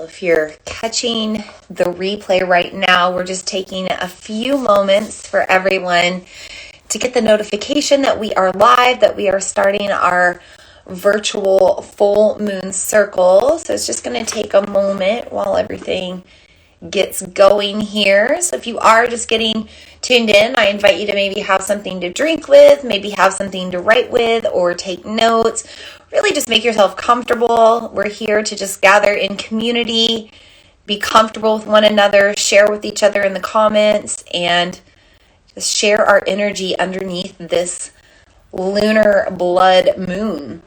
So if you're catching the replay right now, we're just taking a few moments for everyone to get the notification that we are live, that we are starting our virtual full moon circle. So it's just going to take a moment while everything gets going here. So if you are just getting tuned in, I invite you to maybe have something to drink with, maybe have something to write with or take notes. Really just make yourself comfortable. We're here to just gather in community, be comfortable with one another, share with each other in the comments, and just share our energy underneath this lunar blood moon.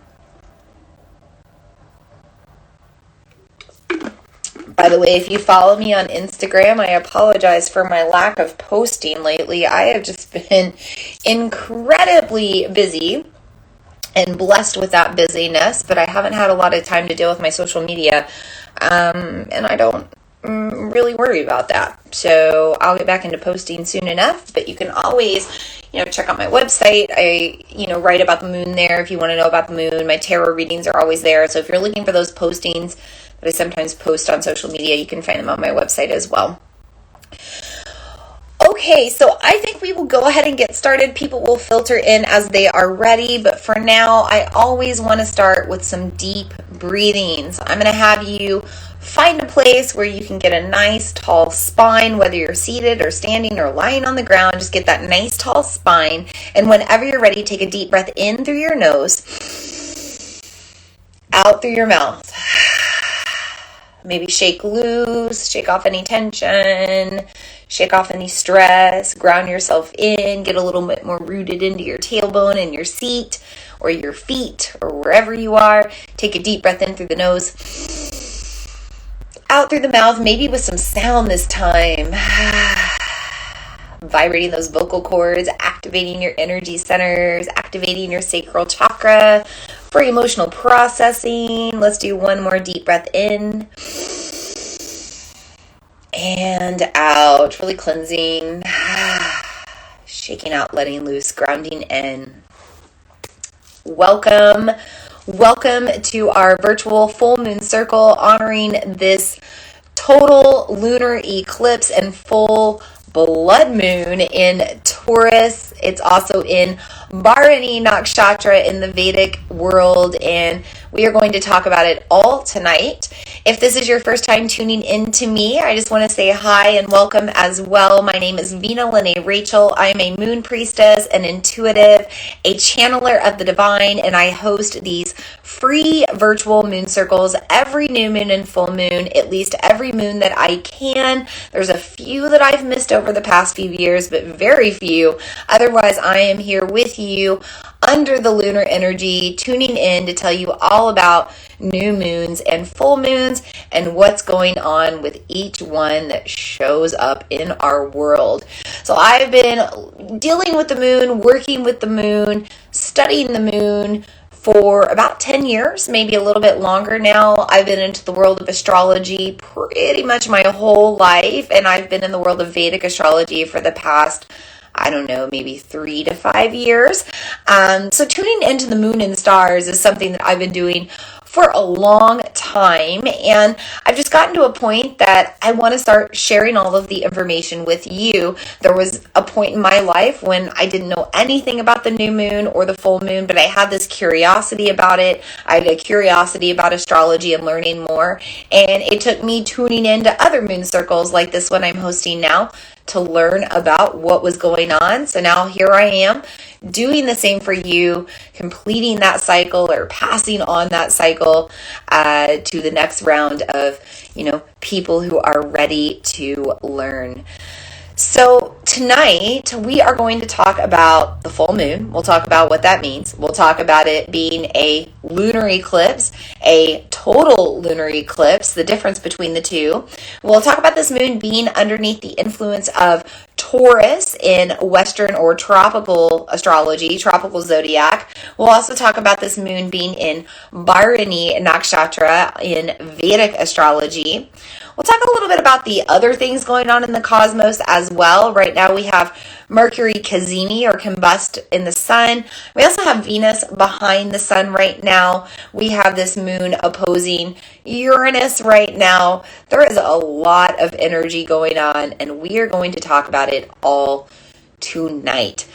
By the way, if you follow me on Instagram, I apologize for my lack of posting lately. I have just been incredibly busy and blessed with that busyness, but I haven't had a lot of time to deal with my social media, and I don't really worry about that. So I'll get back into posting soon enough, but you can always, check out my website. I, write about the moon there if you want to know about the moon. My tarot readings are always there. So if you're looking for those postings that I sometimes post on social media, you can find them on my website as well. Okay, so I think we will go ahead and get started. People will filter in as they are ready, but for now, I always want to start with some deep breathings. I'm going to have you find a place where you can get a nice tall spine, whether you're seated or standing or lying on the ground. Just get that nice tall spine, and whenever you're ready, take a deep breath in through your nose, out through your mouth. Maybe shake loose, shake off any tension, shake off any stress, ground yourself in, get a little bit more rooted into your tailbone and your seat or your feet or wherever you are. Take a deep breath in through the nose, out through the mouth, maybe with some sound this time. Vibrating those vocal cords, activating your energy centers, activating your sacral chakra for emotional processing. Let's do one more deep breath in and out, really cleansing, shaking out, letting loose, grounding in. Welcome to our virtual full moon circle honoring this total lunar eclipse and full blood moon in Taurus. It's also in Bharani Nakshatra in the Vedic world, and we are going to talk about it all tonight. If this is your first time tuning in to me, I just want to say hi and welcome as well. My name is Vina Lene Rachel. I am a moon priestess, an intuitive, a channeler of the divine, and I host these free virtual moon circles every new moon and full moon, at least every moon that I can. There's a few that I've missed over the past few years, but very few. Otherwise, I am here with you under the lunar energy, tuning in to tell you all about new moons and full moons and what's going on with each one that shows up in our world. So I've been dealing with the moon, working with the moon, studying the moon for about 10 years, maybe a little bit longer now. I've been into the world of astrology pretty much my whole life, and I've been in the world of Vedic astrology for the past, maybe 3 to 5 years. So tuning into the moon and stars is something that I've been doing for a long time, and I've just gotten to a point that I want to start sharing all of the information with you. There was a point in my life when I didn't know anything about the new moon or the full moon, but I had this curiosity about it. I had a curiosity about astrology and learning more, and it took me tuning into other moon circles like this one I'm hosting now to learn about what was going on. So now here I am doing the same for you, completing that cycle or passing on that cycle to the next round of, people who are ready to learn. So tonight we are going to talk about the full moon. We'll talk about what that means. We'll talk about it being a lunar eclipse, a total lunar eclipse, the difference between the two. We'll talk about this moon being underneath the influence of Taurus in Western or tropical astrology, tropical zodiac. We'll also talk about this moon being in Bharani Nakshatra in Vedic astrology. We'll talk a little bit about the other things going on in the cosmos as well. Right right now we have Mercury cazimi or combust in the sun. We also have Venus behind the sun right now. We have this moon opposing Uranus right now. There is a lot of energy going on, and we are going to talk about it all tonight.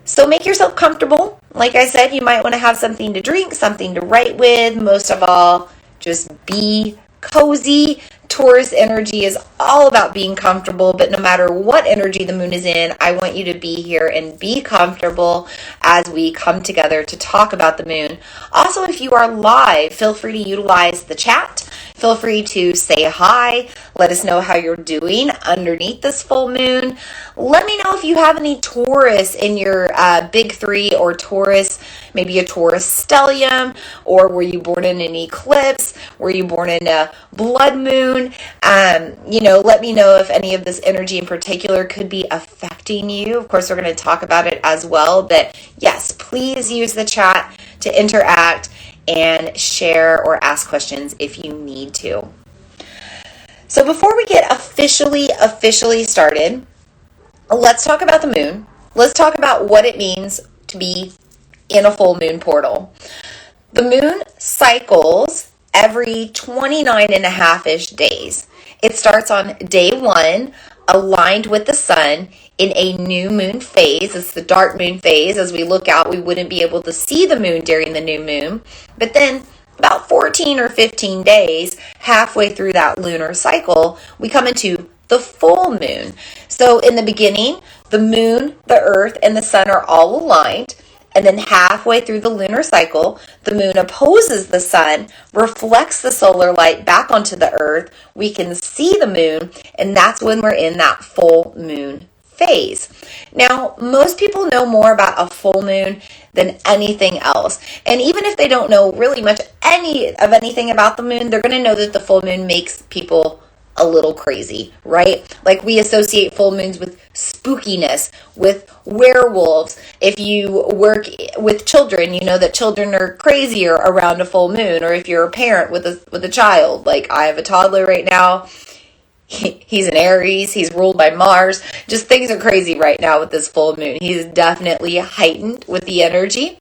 So make yourself comfortable. Like I said, you might want to have something to drink, something to write with. Most of all, just be cozy. Taurus energy is all about being comfortable, but no matter what energy the moon is in, I want you to be here and be comfortable as we come together to talk about the moon. Also, if you are live, feel free to utilize the chat. Feel free to say hi. Let us know how you're doing underneath this full moon. Let me know if you have any Taurus in your big three, or Taurus, maybe a Taurus stellium, or were you born in an eclipse? Were you born in a blood moon? Let me know if any of this energy in particular could be affecting you. Of course, we're going to talk about it as well, but yes, please use the chat to interact and share or ask questions if you need to. So before we get officially started, let's talk about the moon. Let's talk about what it means to be in a full moon portal. The moon cycles every 29 and a half-ish days. It starts on day 1, aligned with the sun in a new moon phase. It's the dark moon phase. As we look out, we wouldn't be able to see the moon during the new moon. But then about 14 or 15 days, halfway through that lunar cycle, we come into the full moon. So in the beginning, the moon, the earth, and the sun are all aligned. And then halfway through the lunar cycle, the moon opposes the sun, reflects the solar light back onto the earth. We can see the moon, and that's when we're in that full moon phase. Now, most people know more about a full moon than anything else. And even if they don't know really much anything about the moon, they're going to know that the full moon makes people a little crazy, right? Like we associate full moons with spookiness, with werewolves. If you work with children, you know that children are crazier around a full moon. Or if you're a parent with a child, like I have a toddler right now, he's an Aries, he's ruled by Mars. Just things are crazy right now with this full moon. He's definitely heightened with the energy.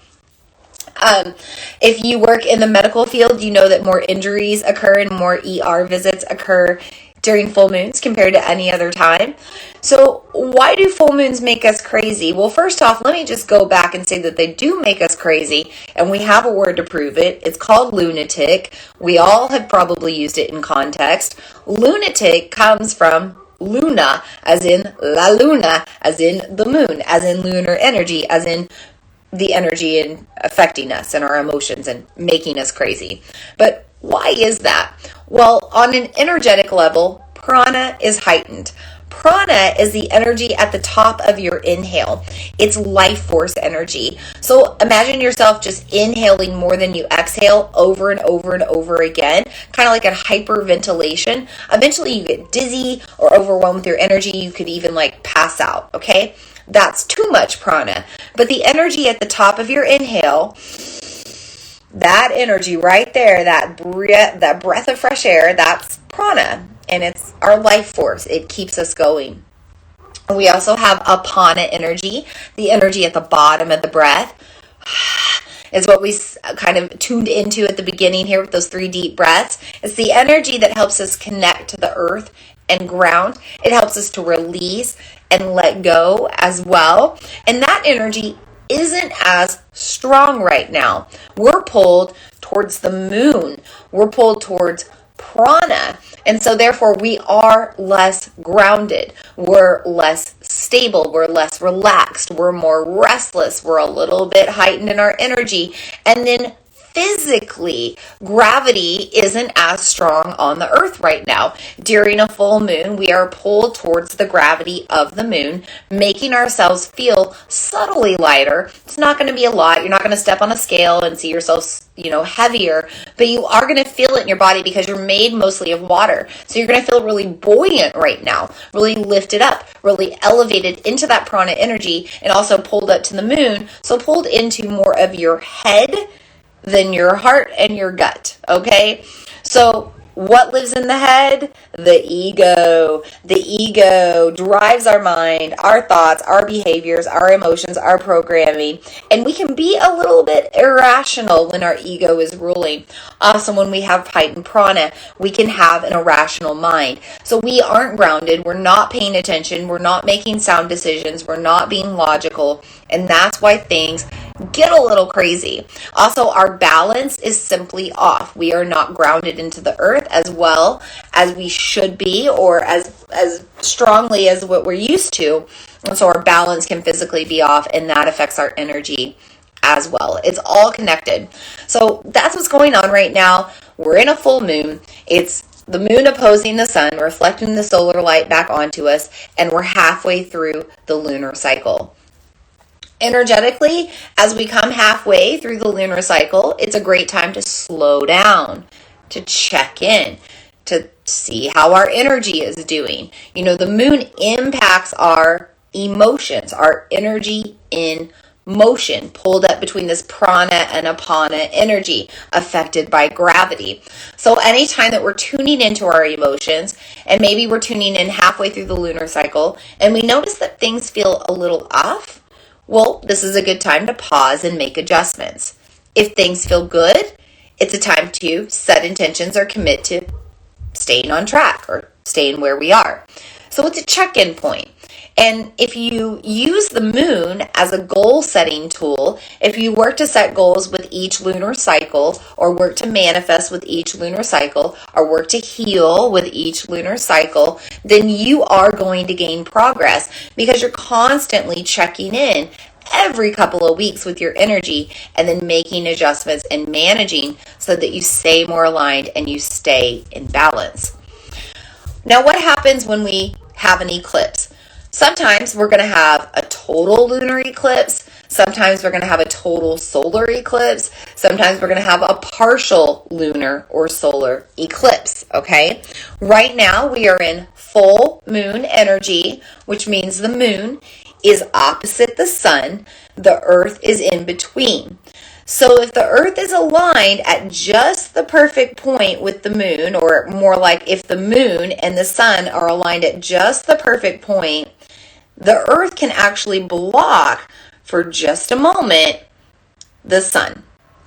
If you work in the medical field, you know that more injuries occur and more ER visits occur during full moons compared to any other time. So why do full moons make us crazy? Well, first off, let me just go back and say that they do make us crazy, and we have a word to prove it. It's called lunatic. We all have probably used it in context. Lunatic comes from luna, as in la luna, as in the moon, as in lunar energy, as in the energy in affecting us and our emotions and making us crazy. But why is that? Well, on an energetic level, prana is heightened. Prana is the energy at the top of your inhale. It's life force energy. So imagine yourself just inhaling more than you exhale over and over and over again, kind of like a hyperventilation. Eventually you get dizzy or overwhelmed with your energy. You could even pass out, okay? That's too much prana. But the energy at the top of your inhale, that energy right there, that breath of fresh air, that's prana. And it's our life force. It keeps us going. We also have apana energy, the energy at the bottom of the breath. Is what we kind of tuned into at the beginning here with those 3 deep breaths. It's the energy that helps us connect to the earth and ground. It helps us to release and let go as well. And that energy isn't as strong right now. We're pulled towards the moon. We're pulled towards prana. And so therefore we are less grounded. We're less stable. We're less relaxed. We're more restless. We're a little bit heightened in our energy. And then physically, gravity isn't as strong on the earth right now. During a full moon, we are pulled towards the gravity of the moon, making ourselves feel subtly lighter. It's not going to be a lot. You're not going to step on a scale and see yourself, heavier, but you are going to feel it in your body because you're made mostly of water. So you're going to feel really buoyant right now, really lifted up, really elevated into that prana energy, and also pulled up to the moon. So pulled into more of your head than your heart and your gut, okay? So What lives in the head? The ego. The ego drives our mind, our thoughts, our behaviors, our emotions, our programming. And we can be a little bit irrational when our ego is ruling. Also, when we have heightened prana, we can have an irrational mind. So we aren't grounded. We're not paying attention. We're not making sound decisions. We're not being logical. And that's why things get a little crazy. Also, our balance is simply off. We are not grounded into the earth as well as we should be, or as strongly as what we're used to. And so our balance can physically be off, and that affects our energy as well. It's all connected. So that's what's going on right now. We're in a full moon. It's the moon opposing the sun, reflecting the solar light back onto us, and we're halfway through the lunar cycle. Energetically, as we come halfway through the lunar cycle, it's a great time to slow down, to check in, to see how our energy is doing. You know, the moon impacts our emotions, our energy in motion, pulled up between this prana and apana energy, affected by gravity. So anytime that we're tuning into our emotions, and maybe we're tuning in halfway through the lunar cycle, and we notice that things feel a little off, well, this is a good time to pause and make adjustments. If things feel good, it's a time to set intentions or commit to staying on track or staying where we are. So it's a check-in point. And if you use the moon as a goal-setting tool, if you work to set goals with each lunar cycle, or work to manifest with each lunar cycle, or work to heal with each lunar cycle, then you are going to gain progress because you're constantly checking in every couple of weeks with your energy and then making adjustments and managing so that you stay more aligned and you stay in balance. Now, what happens when we have an eclipse? Sometimes we're going to have a total lunar eclipse. Sometimes we're going to have a total solar eclipse. Sometimes we're going to have a partial lunar or solar eclipse, okay? Right now we are in full moon energy, which means the moon is opposite the sun. The earth is in between. So if the earth is aligned at just the perfect point with the moon, or more like if the moon and the sun are aligned at just the perfect point, the earth can actually block for just a moment the sun.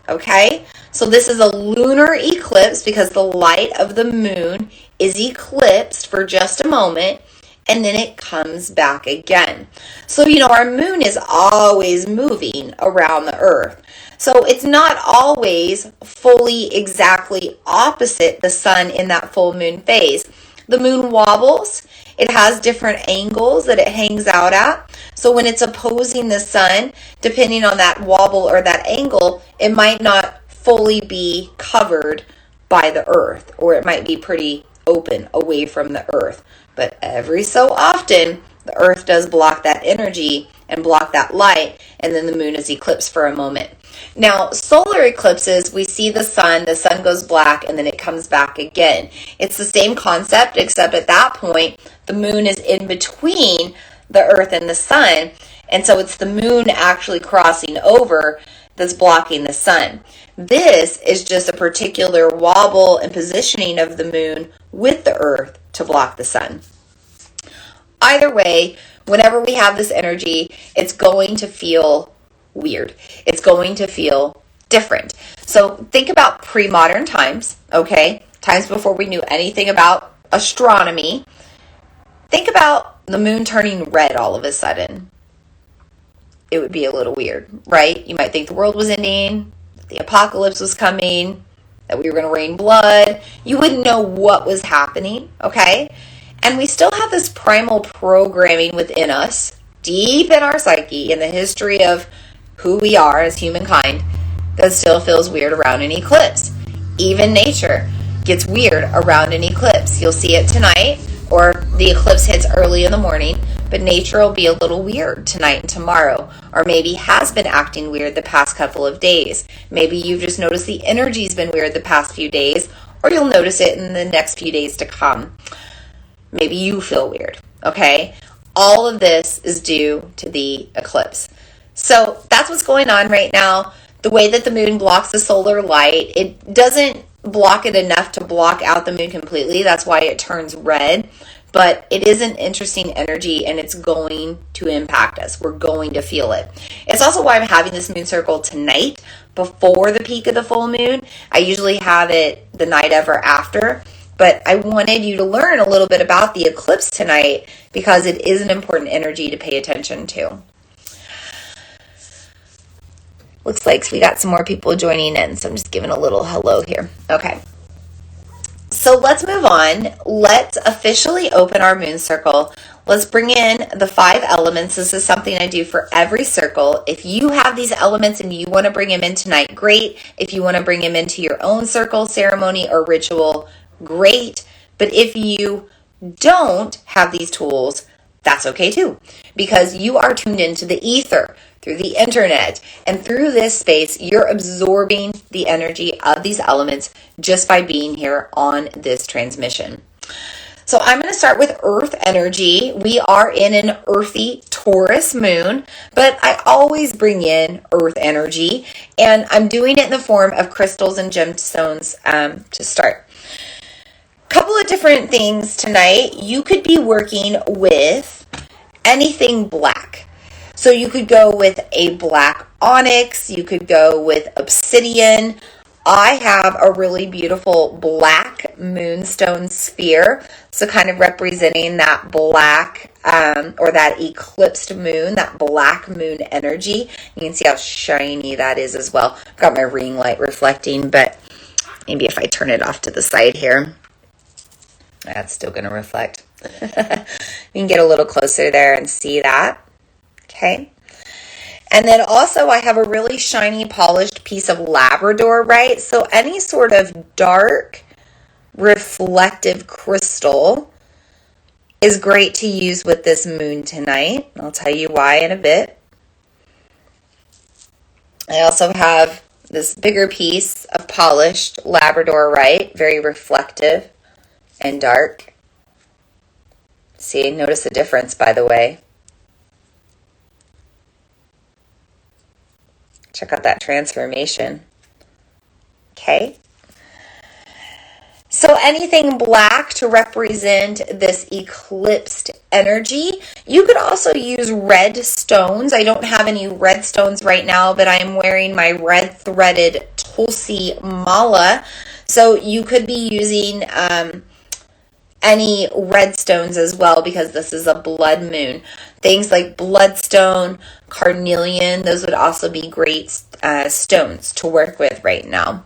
Okay? So this is a lunar eclipse because the light of the moon is eclipsed for just a moment, and then it comes back again. So, you know, our moon is always moving around the earth. So it's not always fully exactly opposite the sun in that full moon phase. The moon wobbles. It has different angles that it hangs out at. So when it's opposing the sun, depending on that wobble or that angle, it might not fully be covered by the earth, or it might be pretty open away from the earth. But every so often, the earth does block that energy and block that light, and then the moon is eclipsed for a moment. Now, solar eclipses, we see the sun goes black, and then it comes back again. It's the same concept, except at that point, the moon is in between the earth and the sun, and so it's the moon actually crossing over that's blocking the sun. This is just a particular wobble and positioning of the moon with the earth to block the sun. Either way, whenever we have this energy, it's going to feel weird. It's going to feel different. So think about pre-modern times, okay? Times before we knew anything about astronomy. Think about the moon turning red all of a sudden. It would be a little weird, right? You might think the world was ending, the apocalypse was coming, that we were going to rain blood. You wouldn't know what was happening, okay? And we still have this primal programming within us, deep in our psyche, in the history of who we are as humankind, that still feels weird around an eclipse. Even nature gets weird around an eclipse. You'll see it tonight, or the eclipse hits early in the morning, but nature will be a little weird tonight and tomorrow, or maybe has been acting weird the past couple of days. Maybe you've just noticed the energy's been weird the past few days, or you'll notice it in the next few days to come. Maybe you feel weird, okay? All of this is due to the eclipse. So that's what's going on right now. The way that the moon blocks the solar light, it doesn't block it enough to block out the moon completely. That's why it turns red. But it is an interesting energy, and it's going to impact us. We're going to feel it. It's also why I'm having this moon circle tonight before the peak of the full moon. I usually have it the night of or after. But I wanted you to learn a little bit about the eclipse tonight because it is an important energy to pay attention to. Looks like we got some more people joining in, so I'm just giving a little hello here. Okay. So let's move on. Let's officially open our moon circle. Let's bring in the 5 elements. This is something I do for every circle. If you have these elements and you want to bring them in tonight, great. If you want to bring them into your own circle, ceremony, or ritual, great. But if you don't have these tools, that's okay too, because you are tuned into the ether through the internet, and through this space you're absorbing the energy of these elements just by being here on this transmission. So I'm going to start with earth energy. We are in an earthy Taurus moon, but I always bring in earth energy, and I'm doing it in the form of crystals and gemstones to start. Couple of different things tonight. You could be working with anything black. So you could go with a black onyx, you could go with obsidian. I have a really beautiful black moonstone sphere, so kind of representing that black or that eclipsed moon, that black moon energy. You can see how shiny that is as well. I've got my ring light reflecting, but maybe if I turn it off to the side here, that's still going to reflect. You can get a little closer there and see that. Okay. And then also I have a really shiny polished piece of labradorite. So any sort of dark reflective crystal is great to use with this moon tonight. I'll tell you why in a bit. I also have this bigger piece of polished labradorite, very reflective and dark. See, notice the difference, by the way. Check out that transformation. Okay. So anything black to represent this eclipsed energy. You could also use red stones. I don't have any red stones right now, but I am wearing my red threaded Tulsi mala. So you could be using any red stones as well, because this is a blood moon. Things like bloodstone, carnelian, those would also be great stones to work with right now.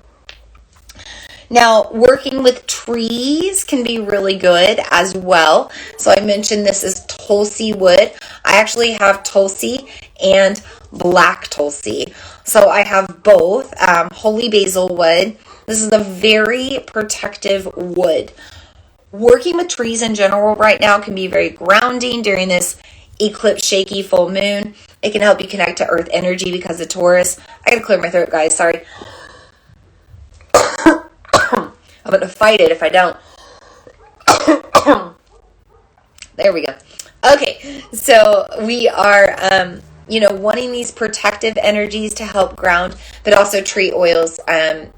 Now, working with trees can be really good as well. So I mentioned this is Tulsi wood. I actually have Tulsi and black Tulsi. So I have both holy basil wood. This is a very protective wood. Working with trees in general right now can be very grounding during this eclipse shaky full moon. It can help you connect to earth energy because of Taurus. I gotta clear my throat, guys. Sorry. I'm going to fight it if I don't. There we go. Okay, so we are, wanting these protective energies to help ground, but also tree oils and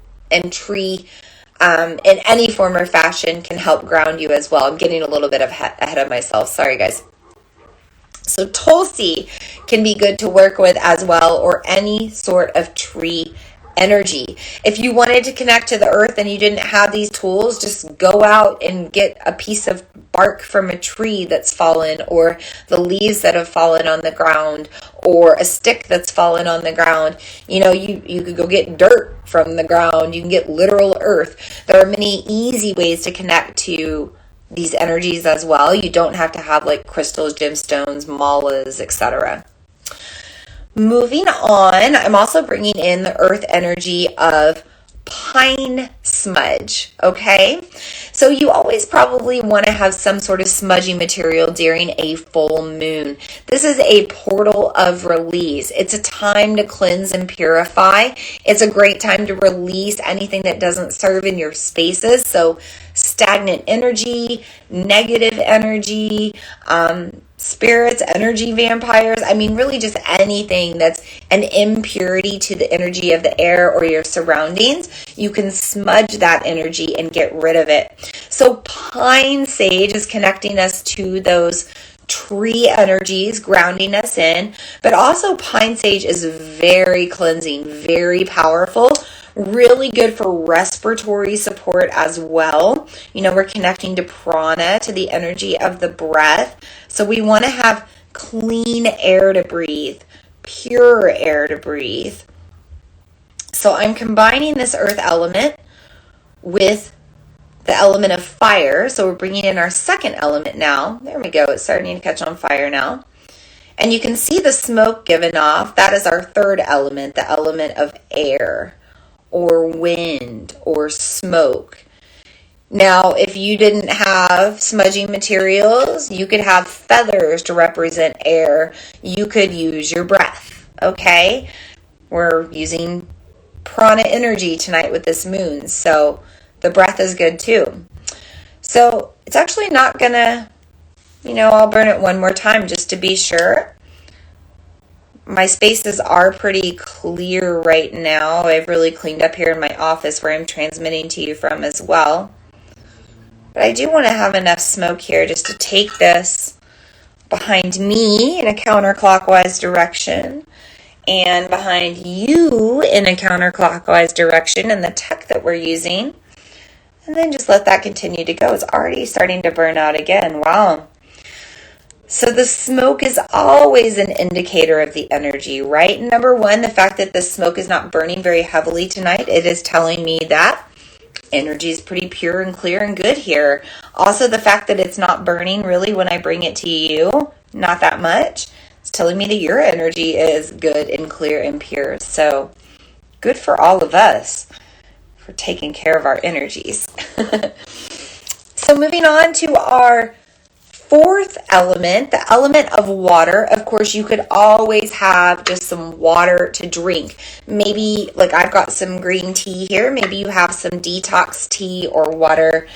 tree in any form or fashion can help ground you as well. I'm getting a little bit ahead of myself. Sorry, guys. So Tulsi can be good to work with as well, or any sort of tree energy. If you wanted to connect to the earth and you didn't have these tools, just go out and get a piece of bark from a tree that's fallen, or the leaves that have fallen on the ground, or a stick that's fallen on the ground. You could go get dirt from the ground. You can get literal earth. There are many easy ways to connect to these energies as well. You don't have to have like crystals, gemstones, malas, etc. Moving on, I'm also bringing in the earth energy of pine smudge, okay? So you always probably want to have some sort of smudgy material during a full moon. This is a portal of release. It's a time to cleanse and purify. It's a great time to release anything that doesn't serve in your spaces. So step stagnant energy, negative energy, spirits, energy vampires. I mean, really just anything that's an impurity to the energy of the air or your surroundings. You can smudge that energy and get rid of it. So pine sage is connecting us to those tree energies, grounding us in, but also pine sage is very cleansing, very powerful, really good for respiratory support as well. You know, we're connecting to prana, to the energy of the breath. So we want to have clean air to breathe, pure air to breathe. So I'm combining this earth element with the element of fire. So we're bringing in our second element now. There we go. It's starting to catch on fire now. And you can see the smoke given off. That is our third element, the element of air or wind or smoke. Now, if you didn't have smudging materials, you could have feathers to represent air. You could use your breath, okay? We're using prana energy tonight with this moon, so the breath is good too. So it's actually not gonna, I'll burn it one more time just to be sure. My spaces are pretty clear right now. I've really cleaned up here in my office where I'm transmitting to you from as well. But I do want to have enough smoke here just to take this behind me in a counterclockwise direction and behind you in a counterclockwise direction in the tech that we're using. And then just let that continue to go. It's already starting to burn out again. Wow. So the smoke is always an indicator of the energy, right? Number one, the fact that the smoke is not burning very heavily tonight, it is telling me that energy is pretty pure and clear and good here. Also, the fact that it's not burning really when I bring it to you, not that much, it's telling me that your energy is good and clear and pure. So good for all of us for taking care of our energies. So moving on to our fourth element, the element of water. Of course, you could always have just some water to drink. Maybe, like I've got some green tea here. Maybe you have some detox tea or water.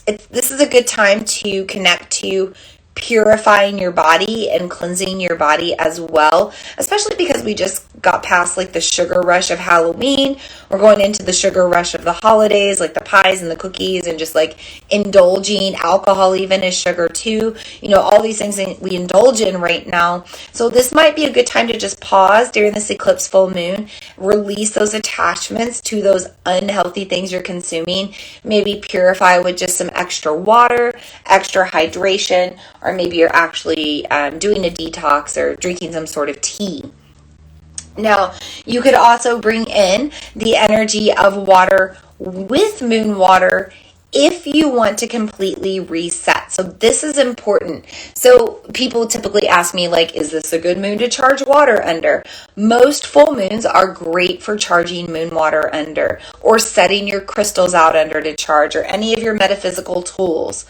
This is a good time to connect to purifying your body and cleansing your body as well, especially because we just got past like the sugar rush of Halloween. We're going into the sugar rush of the holidays, like the pies and the cookies, and just like indulging. Alcohol even is sugar too. All these things that we indulge in right now. So this might be a good time to just pause during this eclipse full moon, release those attachments to those unhealthy things you're consuming, maybe purify with just some extra water, extra hydration, or maybe you're actually doing a detox or drinking some sort of tea. Now, you could also bring in the energy of water with moon water if you want to completely reset. So this is important. So people typically ask me, like, is this a good moon to charge water under? Most full moons are great for charging moon water under, or setting your crystals out under to charge, or any of your metaphysical tools.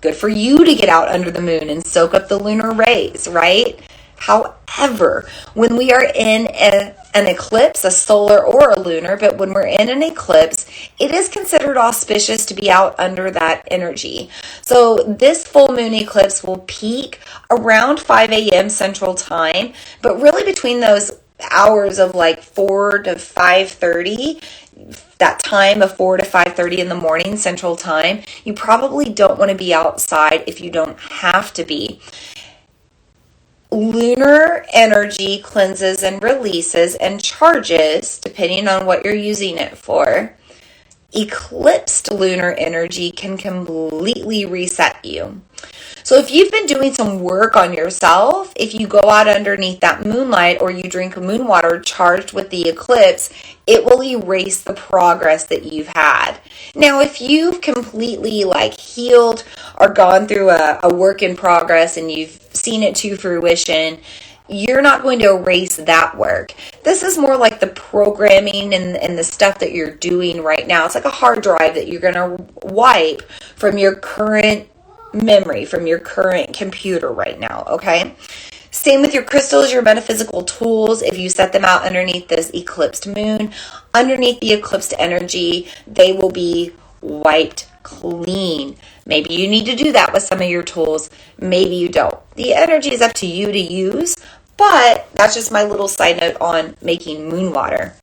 Good for you to get out under the moon and soak up the lunar rays, right? However, when we are in an eclipse, a solar or a lunar, but when we're in an eclipse, it is considered auspicious to be out under that energy. So this full moon eclipse will peak around 5 a.m. Central Time, but really between those hours of like 4 to 5:30, that time of 4 to 5:30 in the morning Central Time, you probably don't want to be outside if you don't have to be. Lunar energy cleanses and releases and charges depending on what you're using it for. Eclipsed lunar energy can completely reset you. So if you've been doing some work on yourself, if you go out underneath that moonlight or you drink moon water charged with the eclipse, it will erase the progress that you've had. Now, if you've completely healed or gone through a work in progress and you've seen it to fruition, you're not going to erase that work. This is more like the programming and the stuff that you're doing right now. It's like a hard drive that you're going to wipe from your current memory, from your current computer right now, okay? Same with your crystals, your metaphysical tools. If you set them out underneath this eclipsed moon, underneath the eclipsed energy, they will be wiped clean. Maybe you need to do that with some of your tools. Maybe you don't. The energy is up to you to use, but that's just my little side note on making moon water.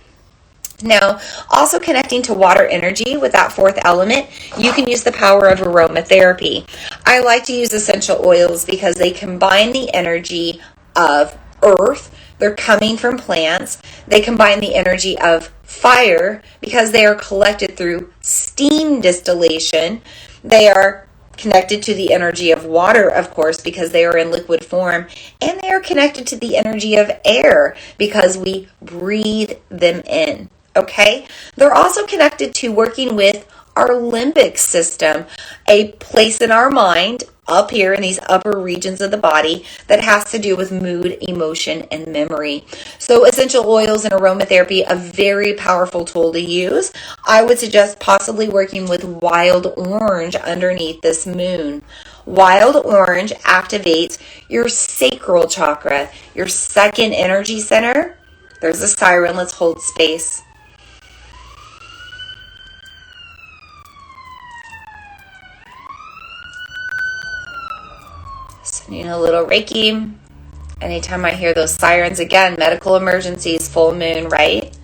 Now, also connecting to water energy with that fourth element, you can use the power of aromatherapy. I like to use essential oils because they combine the energy of earth. They're coming from plants. They combine the energy of fire because they are collected through steam distillation. They are connected to the energy of water, of course, because they are in liquid form. And they are connected to the energy of air because we breathe them in. Okay? They're also connected to working with our limbic system, a place in our mind up here in these upper regions of the body that has to do with mood, emotion, and memory. So essential oils and aromatherapy, a very powerful tool to use. I would suggest possibly working with wild orange underneath this moon. Wild orange activates your sacral chakra, your second energy center. There's a siren. Let's hold space. Sending a little Reiki. Anytime I hear those sirens, again, medical emergencies, full moon, right?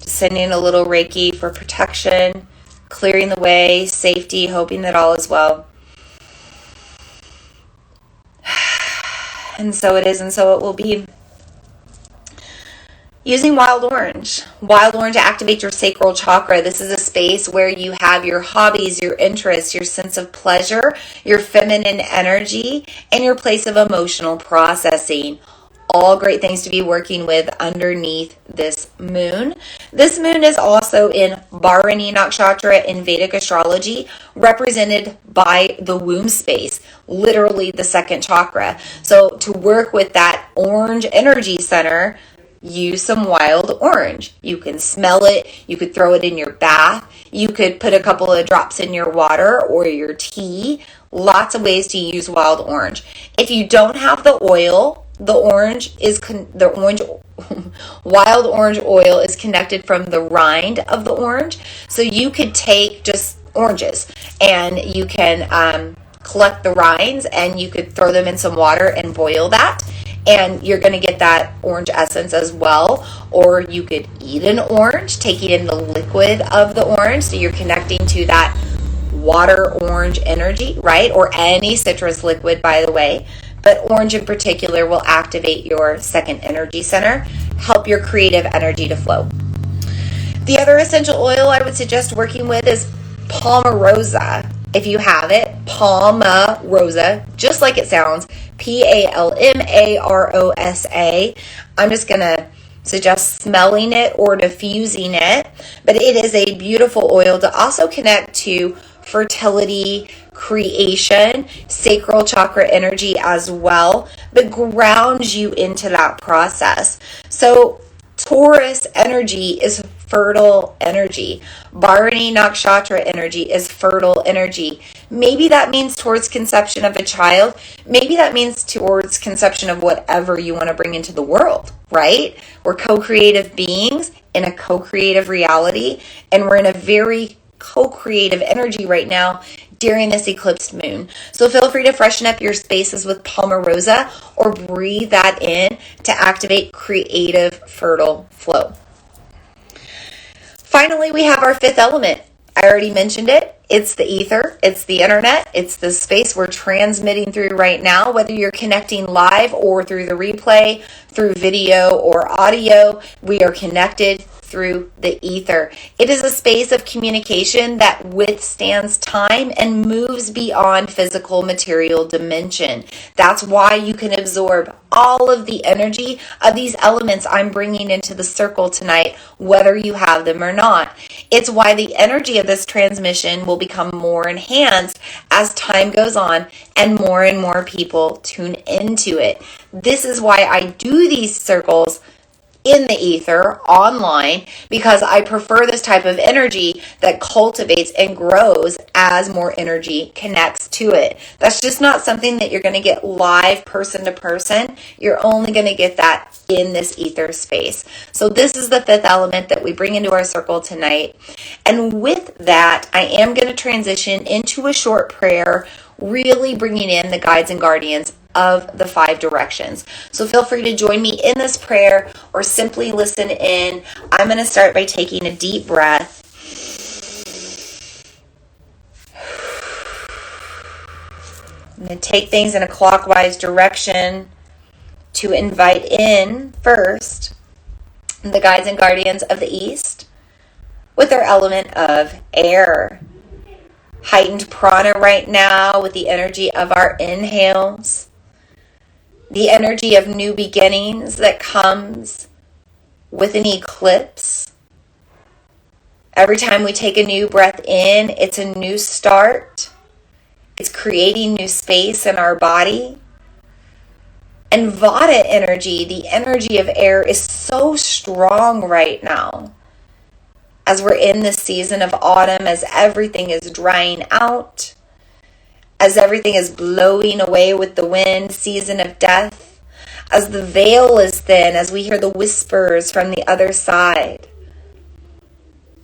Just sending a little Reiki for protection, clearing the way, safety, hoping that all is well. And so it is, and so it will be. Using wild orange. Wild orange activates your sacral chakra. This is a space where you have your hobbies, your interests, your sense of pleasure, your feminine energy, and your place of emotional processing. All great things to be working with underneath this moon. This moon is also in Bharani Nakshatra in Vedic astrology, represented by the womb space, literally the second chakra. So to work with that orange energy center, use some wild orange. You can smell it. You could throw it in your bath. You could put a couple of drops in your water or your tea. Lots of ways to use wild orange. If you don't have the oil, wild orange oil is connected from the rind of the orange. So you could take just oranges and you can collect the rinds and you could throw them in some water and boil that. And you're going to get that orange essence as well. Or you could eat an orange, taking in the liquid of the orange. So you're connecting to that water orange energy, right? Or any citrus liquid, by the way. But orange in particular will activate your second energy center, help your creative energy to flow. The other essential oil I would suggest working with is Palmarosa. If you have it, Palmarosa, just like it sounds, Palmarosa. I'm just going to suggest smelling it or diffusing it, but it is a beautiful oil to also connect to fertility, creation, sacral chakra energy as well, but grounds you into that process. So Taurus energy is fertile energy. Bharani Nakshatra energy is fertile energy. Maybe that means towards conception of a child. Maybe that means towards conception of whatever you want to bring into the world, right? We're co-creative beings in a co-creative reality, and we're in a very co-creative energy right now during this eclipsed moon. So feel free to freshen up your spaces with Palmarosa or breathe that in to activate creative, fertile flow. Finally, we have our fifth element. I already mentioned it. It's the ether. It's the internet. It's the space we're transmitting through right now, whether you're connecting live or through the replay, through video or audio. We are connected through the ether. It is a space of communication that withstands time and moves beyond physical material dimension. That's why you can absorb all of the energy of these elements I'm bringing into the circle tonight, whether you have them or not. It's why the energy of this transmission will become more enhanced as time goes on and more people tune into it. This is why I do these circles in the ether online, because I prefer this type of energy that cultivates and grows as more energy connects to it. That's just not something that you're going to get live person to person. You're only going to get that in this ether space. So this is the fifth element that we bring into our circle tonight. And with that, I am going to transition into a short prayer, really bringing in the guides and guardians of the 5 directions. So feel free to join me in this prayer or simply listen in. I'm going to start by taking a deep breath. I'm going to take things in a clockwise direction to invite in first the guides and guardians of the East with their element of air. Heightened prana right now with the energy of our inhales. The energy of new beginnings that comes with an eclipse. Every time we take a new breath in, it's a new start. It's creating new space in our body. And Vata energy, the energy of air, is so strong right now. As we're in this season of autumn, as everything is drying out, as everything is blowing away with the wind, season of death, as the veil is thin, as we hear the whispers from the other side.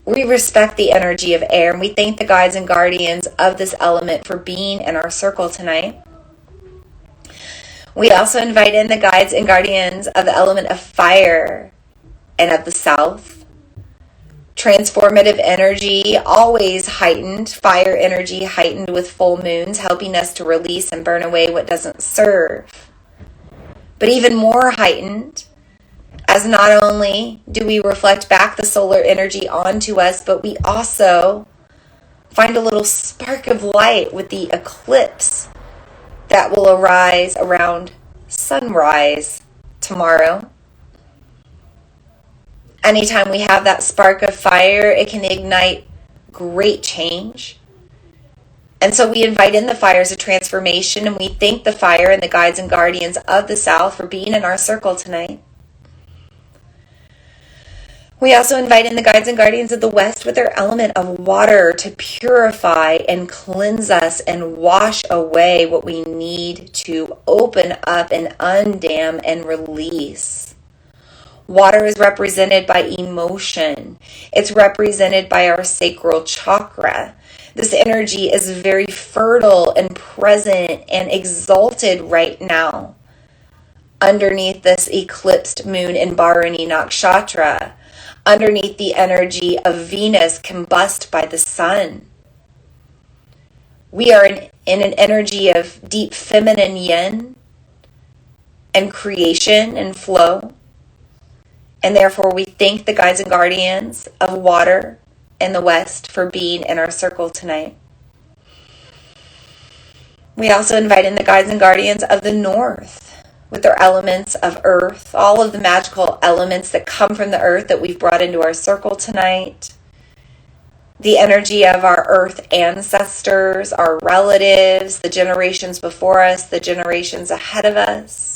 We respect the energy of air, and we thank the guides and guardians of this element for being in our circle tonight. We also invite in the guides and guardians of the element of fire and of the south. Transformative energy, always heightened. Fire energy heightened with full moons, helping us to release and burn away what doesn't serve. But even more heightened, as not only do we reflect back the solar energy onto us, but we also find a little spark of light with the eclipse that will arise around sunrise tomorrow. Anytime we have that spark of fire, it can ignite great change. And so we invite in the fires of transformation, and we thank the fire and the guides and guardians of the South for being in our circle tonight. We also invite in the guides and guardians of the West with their element of water to purify and cleanse us and wash away what we need to open up and undam and release. Water is represented by emotion. It's represented by our sacral chakra. This energy is very fertile and present and exalted right now. Underneath this eclipsed moon in Bharani Nakshatra, underneath the energy of Venus combust by the sun. We are in an energy of deep feminine yin and creation and flow. And therefore, we thank the guides and guardians of water in the West for being in our circle tonight. We also invite in the guides and guardians of the North with their elements of earth, all of the magical elements that come from the earth that we've brought into our circle tonight. The energy of our earth ancestors, our relatives, the generations before us, the generations ahead of us.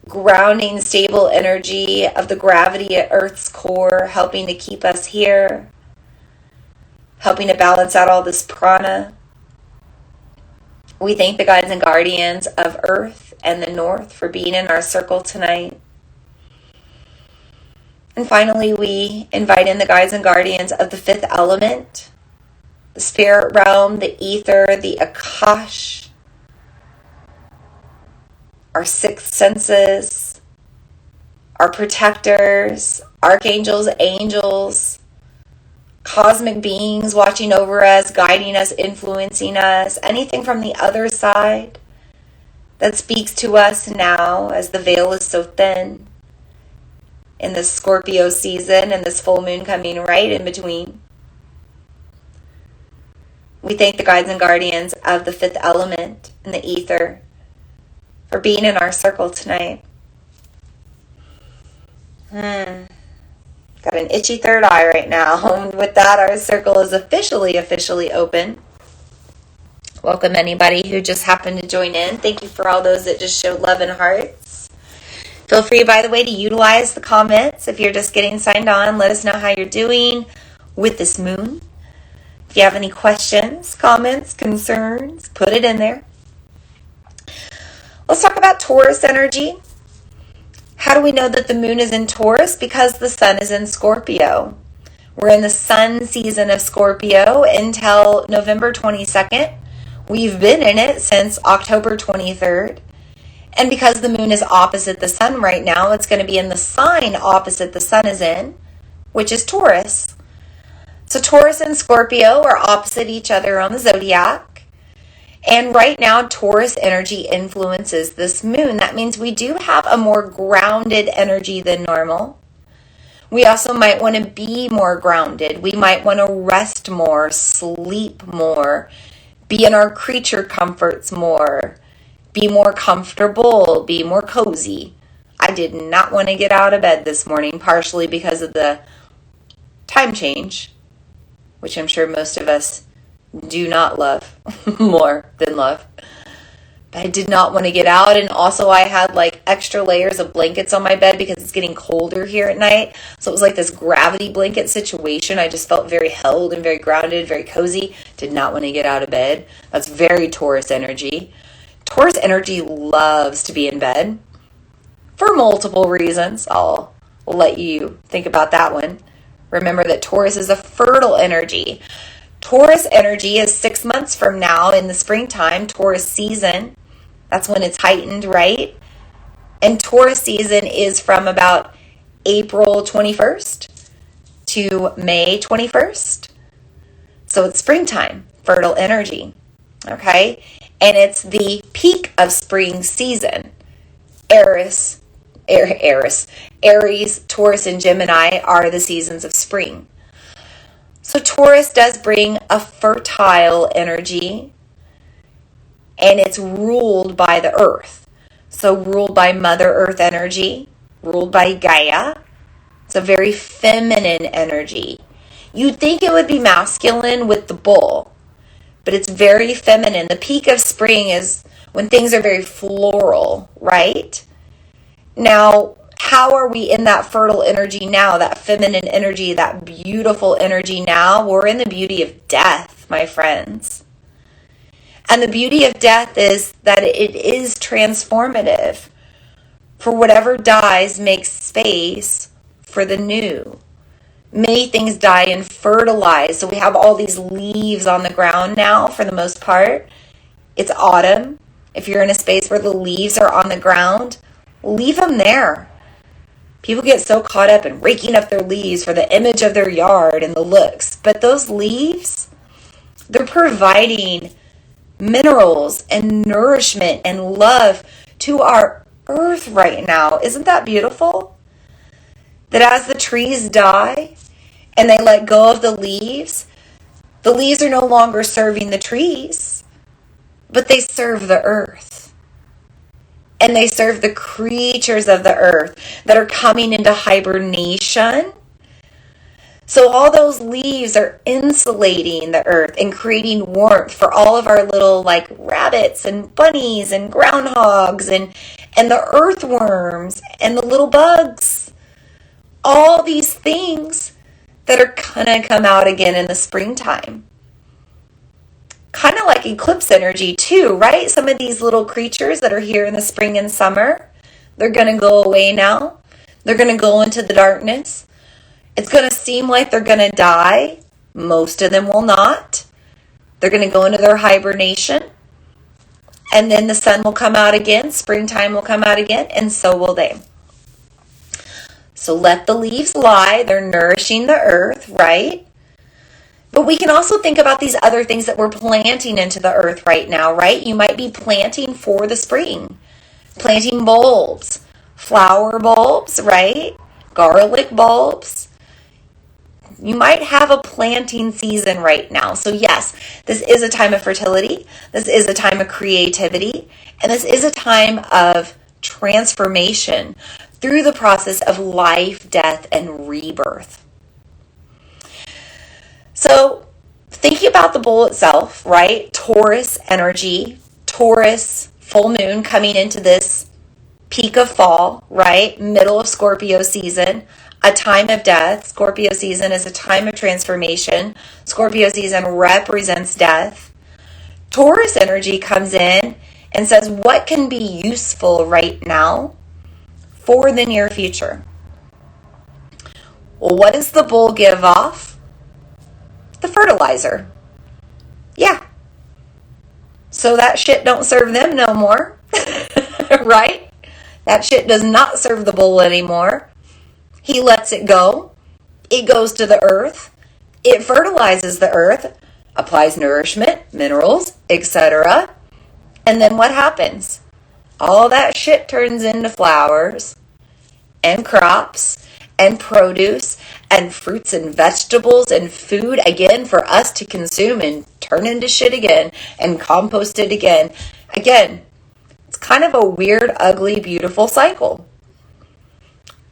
Grounding, stable energy of the gravity at Earth's core, helping to keep us here, helping to balance out all this prana. We thank the guides and guardians of Earth and the North for being in our circle tonight. And finally, we invite in the guides and guardians of the fifth element, the spirit realm, the ether, the Akash, our sixth senses, our protectors, archangels, angels, cosmic beings watching over us, guiding us, influencing us, anything from the other side that speaks to us now as the veil is so thin in this Scorpio season and this full moon coming right in between. We thank the guides and guardians of the fifth element in the ether for being in our circle tonight. Got an itchy third eye right now. With that, our circle is officially open. Welcome anybody who just happened to join in. Thank you for all those that just showed love and hearts. Feel free, by the way, to utilize the comments. If you're just getting signed on, let us know how you're doing with this moon. If you have any questions, comments, concerns, put it in there. Let's talk about Taurus energy. How do we know that the moon is in Taurus? Because the sun is in Scorpio. We're in the sun season of Scorpio until November 22nd. We've been in it since October 23rd. And because the moon is opposite the sun right now, it's going to be in the sign opposite the sun is in, which is Taurus. So Taurus and Scorpio are opposite each other on the zodiac. And right now, Taurus energy influences this moon. That means we do have a more grounded energy than normal. We also might want to be more grounded. We might want to rest more, sleep more, be in our creature comforts more, be more comfortable, be more cozy. I did not want to get out of bed this morning, partially because of the time change, which I'm sure most of us do not love more than love. But I did not want to get out, and also I had like extra layers of blankets on my bed because it's getting colder here at night. So it was like this gravity blanket situation. I just felt very held and very grounded, very cozy. Did not want to get out of bed. That's very Taurus energy. Taurus energy loves to be in bed for multiple reasons. I'll let you think about that one. Remember that Taurus is a fertile energy. Taurus energy is 6 months from now in the springtime, Taurus season. That's when it's heightened, right? And Taurus season is from about April 21st to May 21st. So it's springtime, fertile energy, okay? And it's the peak of spring season. Aries, Taurus, and Gemini are the seasons of spring. So Taurus does bring a fertile energy, and it's ruled by the earth. So ruled by Mother Earth energy, ruled by Gaia. It's a very feminine energy. You'd think it would be masculine with the bull, but it's very feminine. The peak of spring is when things are very floral, right? Now, how are we in that fertile energy now, that feminine energy, that beautiful energy now? We're in the beauty of death, my friends. And the beauty of death is that it is transformative. For whatever dies makes space for the new. Many things die and fertilize. So we have all these leaves on the ground now for the most part. It's autumn. If you're in a space where the leaves are on the ground, leave them there. People get so caught up in raking up their leaves for the image of their yard and the looks. But those leaves, they're providing minerals and nourishment and love to our earth right now. Isn't that beautiful? That as the trees die and they let go of the leaves are no longer serving the trees, but they serve the earth. And they serve the creatures of the earth that are coming into hibernation. So all those leaves are insulating the earth and creating warmth for all of our little like rabbits and bunnies and groundhogs and the earthworms and the little bugs. All these things that are gonna come out again in the springtime. Kind of like eclipse energy too, right? Some of these little creatures that are here in the spring and summer, they're going to go away now. They're going to go into the darkness. It's going to seem like they're going to die. Most of them will not. They're going to go into their hibernation. And then the sun will come out again. Springtime will come out again. And so will they. So let the leaves lie. They're nourishing the earth, right? But we can also think about these other things that we're planting into the earth right now, right? You might be planting for the spring. Planting bulbs, flower bulbs, right? Garlic bulbs. You might have a planting season right now. So yes, this is a time of fertility. This is a time of creativity. And this is a time of transformation through the process of life, death, and rebirth. So thinking about the bull itself, right? Taurus energy, Taurus full moon coming into this peak of fall, right? Middle of Scorpio season, a time of death. Scorpio season is a time of transformation. Scorpio season represents death. Taurus energy comes in and says, what can be useful right now for the near future? Well, what does the bull give off? The fertilizer. Yeah. So that shit don't serve them no more, right? That shit does not serve the bull anymore. He lets it go. It goes to the earth. It fertilizes the earth, applies nourishment, minerals, etc. And then what happens? All that shit turns into flowers and crops and produce and fruits and vegetables and food again for us to consume and turn into shit again and compost it again. Again, it's kind of a weird, ugly, beautiful cycle.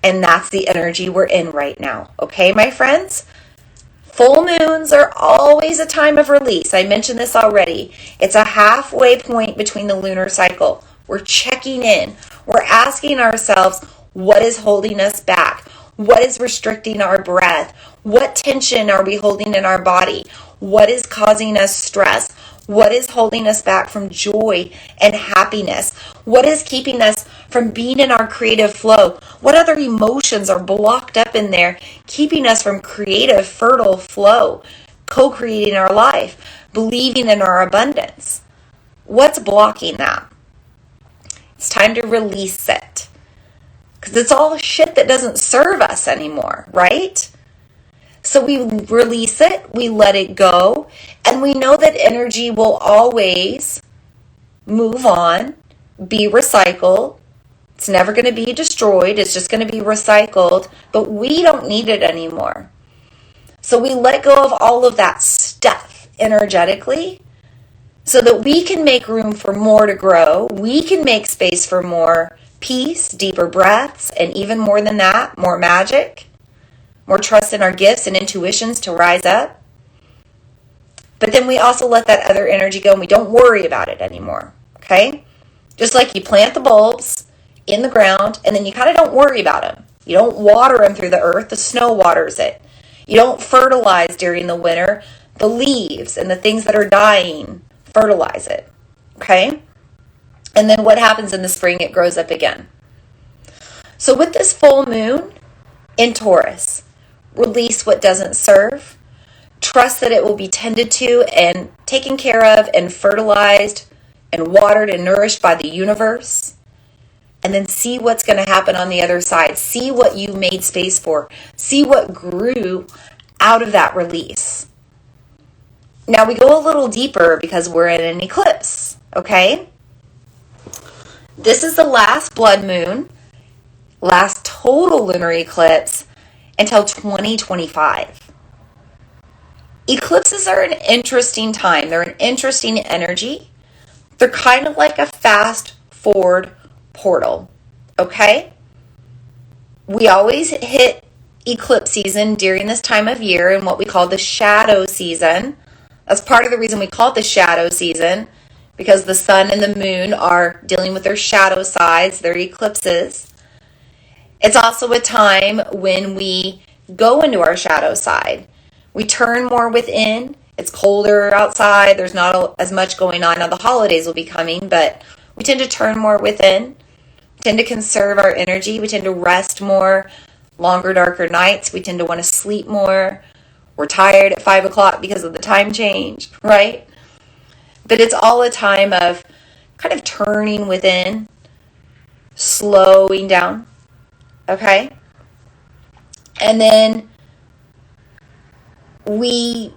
And that's the energy we're in right now. Okay, my friends? Full moons are always a time of release. I mentioned this already. It's a halfway point between the lunar cycle. We're checking in. We're asking ourselves, what is holding us back? What is restricting our breath? What tension are we holding in our body? What is causing us stress? What is holding us back from joy and happiness? What is keeping us from being in our creative flow? What other emotions are blocked up in there, keeping us from creative, fertile flow, co-creating our life, believing in our abundance? What's blocking that? It's time to release it. Because it's all shit that doesn't serve us anymore, right? So we release it, we let it go, and we know that energy will always move on, be recycled. It's never going to be destroyed, it's just going to be recycled, but we don't need it anymore. So we let go of all of that stuff energetically so that we can make room for more to grow, we can make space for more peace, deeper breaths, and even more than that, more magic. More trust in our gifts and intuitions to rise up. But then we also let that other energy go and we don't worry about it anymore. Okay? Just like you plant the bulbs in the ground and then you kind of don't worry about them. You don't water them through the earth. The snow waters it. You don't fertilize during the winter. The leaves and the things that are dying fertilize it. Okay? And then what happens in the spring? It grows up again. So with this full moon in Taurus, release what doesn't serve. Trust that it will be tended to and taken care of and fertilized and watered and nourished by the universe. And then see what's going to happen on the other side. See what you made space for. See what grew out of that release. Now we go a little deeper because we're in an eclipse, okay? This is the last blood moon, last total lunar eclipse until 2025. Eclipses are an interesting time. They're an interesting energy. They're kind of like a fast forward portal, okay? We always hit eclipse season during this time of year in what we call the shadow season. That's part of the reason we call it the shadow season, because the sun and the moon are dealing with their shadow sides, their eclipses. It's also a time when we go into our shadow side. We turn more within. It's colder outside. There's not as much going on. Now the holidays will be coming, but we tend to turn more within. We tend to conserve our energy. We tend to rest more, longer, darker nights. We tend to want to sleep more. We're tired at 5 o'clock because of the time change, right? But it's all a time of kind of turning within, slowing down. Okay? And then we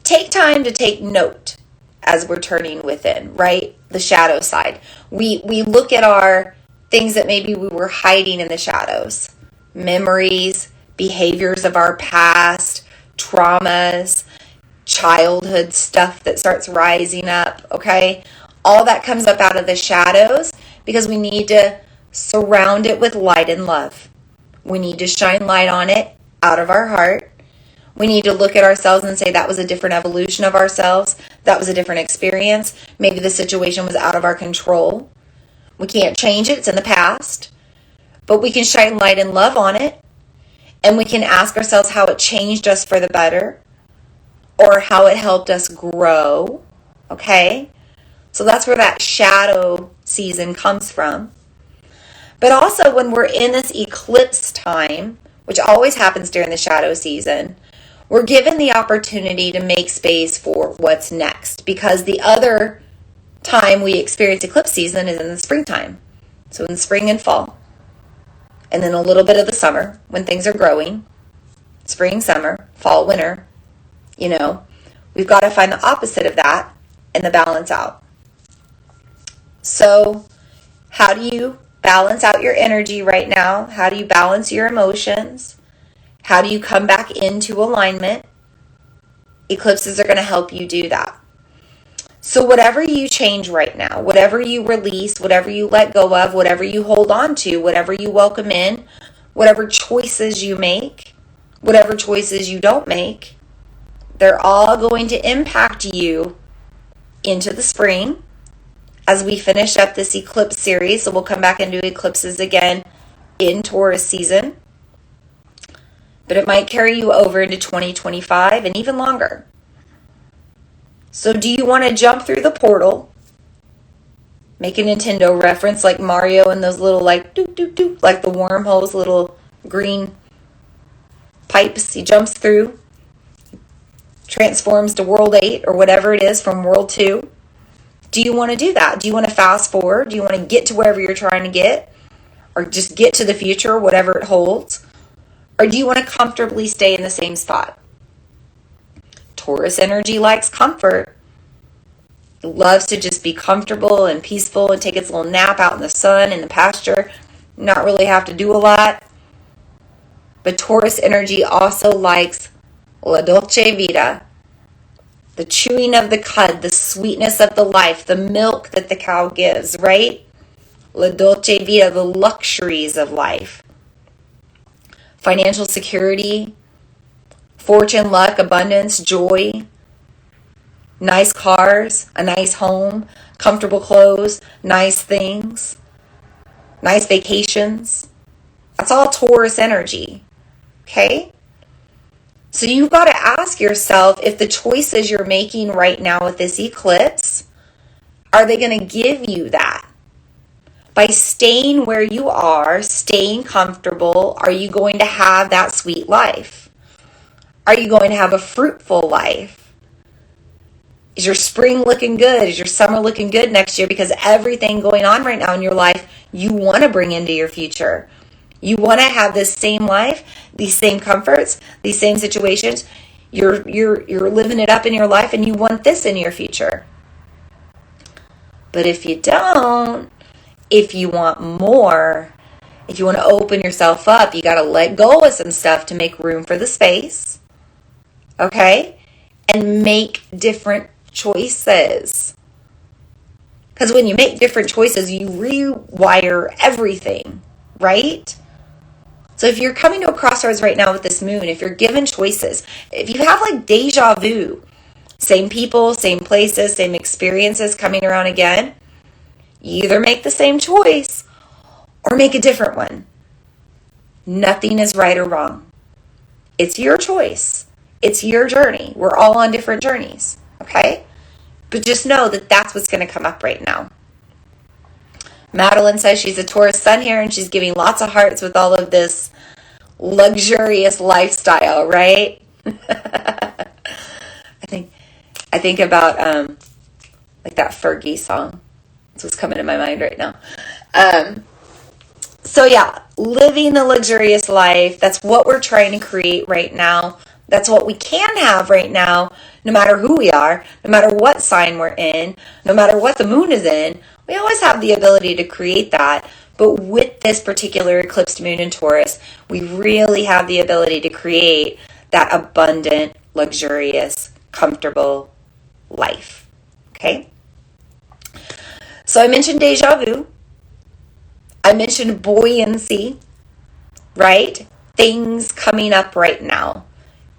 take time to take note as we're turning within, right? The shadow side. We look at our things that maybe we were hiding in the shadows. Memories, behaviors of our past, traumas, childhood stuff that starts rising up, okay? All that comes up out of the shadows because we need to surround it with light and love. We need to shine light on it out of our heart. We need to look at ourselves and say that was a different evolution of ourselves. That was a different experience. Maybe the situation was out of our control. We can't change it. It's in the past. But we can shine light and love on it. And we can ask ourselves how it changed us for the better or how it helped us grow. Okay? So that's where that shadow season comes from. But also when we're in this eclipse time, which always happens during the shadow season, we're given the opportunity to make space for what's next, because the other time we experience eclipse season is in the springtime. So in spring and fall. And then a little bit of the summer when things are growing. Spring, summer, fall, winter. You know, we've got to find the opposite of that and the balance out. So how do you balance out your energy right now? How do you balance your emotions? How do you come back into alignment? Eclipses are going to help you do that. So whatever you change right now, whatever you release, whatever you let go of, whatever you hold on to, whatever you welcome in, whatever choices you make, whatever choices you don't make, they're all going to impact you into the spring as we finish up this eclipse series. So we'll come back and do eclipses again in Taurus season. But it might carry you over into 2025 and even longer. So do you want to jump through the portal? Make a Nintendo reference like Mario and those little like doop doop doop, like the wormholes, little green pipes he jumps through. Transforms to World 8 or whatever it is from World 2. Do you want to do that? Do you want to fast forward? Do you want to get to wherever you're trying to get? Or just get to the future, whatever it holds? Or do you want to comfortably stay in the same spot? Taurus energy likes comfort. It loves to just be comfortable and peaceful and take its little nap out in the sun, in the pasture. Not really have to do a lot. But Taurus energy also likes la dolce vita. The chewing of the cud, the sweetness of the life, the milk that the cow gives, right? La dolce vita, the luxuries of life. Financial security, fortune, luck, abundance, joy, nice cars, a nice home, comfortable clothes, nice things, nice vacations. That's all Taurus energy, okay? So you've got to ask yourself if the choices you're making right now with this eclipse, are they going to give you that? By staying where you are, staying comfortable, are you going to have that sweet life? Are you going to have a fruitful life? Is your spring looking good? Is your summer looking good next year? Because everything going on right now in your life, you want to bring into your future. You want to have this same life, these same comforts, these same situations. You're living it up in your life and you want this in your future. But if you don't, if you want more, if you want to open yourself up, you got to let go of some stuff to make room for the space. Okay? And make different choices. Because when you make different choices, you rewire everything, right? So if you're coming to a crossroads right now with this moon, if you're given choices, if you have like deja vu, same people, same places, same experiences coming around again, you either make the same choice or make a different one. Nothing is right or wrong. It's your choice. It's your journey. We're all on different journeys, okay? But just know that that's what's going to come up right now. Madeline says she's a Taurus sun here and she's giving lots of hearts with all of this luxurious lifestyle, right? I think about like that Fergie song. That's what's coming to my mind right now. So yeah, living the luxurious life. That's what we're trying to create right now. That's what we can have right now, no matter who we are, no matter what sign we're in, no matter what the moon is in. We always have the ability to create that. But with this particular eclipsed moon in Taurus, we really have the ability to create that abundant, luxurious, comfortable life. Okay? So I mentioned deja vu. I mentioned buoyancy, right? Things coming up right now.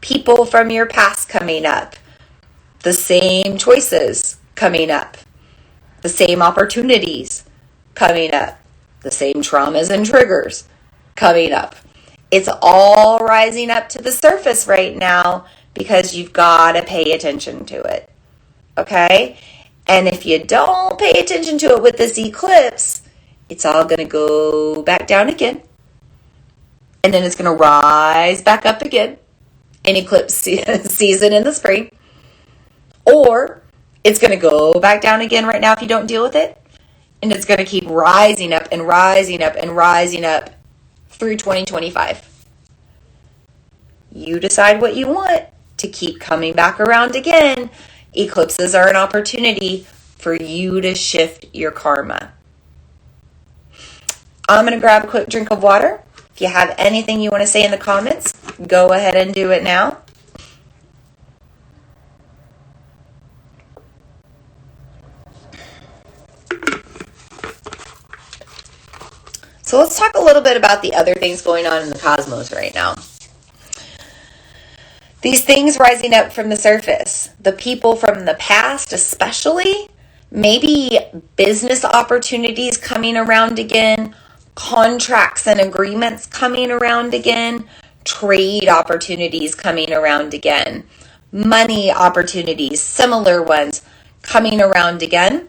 People from your past coming up. The same choices coming up. The same opportunities coming up. The same traumas and triggers coming up. It's all rising up to the surface right now because you've got to pay attention to it. Okay? And if you don't pay attention to it with this eclipse, it's all going to go back down again. And then it's going to rise back up again in eclipse season in the spring. Or it's going to go back down again right now if you don't deal with it. And it's going to keep rising up and rising up and rising up through 2025. You decide what you want to keep coming back around again. Eclipses are an opportunity for you to shift your karma. I'm going to grab a quick drink of water. If you have anything you want to say in the comments, go ahead and do it now. So let's talk a little bit about the other things going on in the cosmos right now. These things rising up from the surface, the people from the past especially, maybe business opportunities coming around again, contracts and agreements coming around again, trade opportunities coming around again, money opportunities, similar ones coming around again.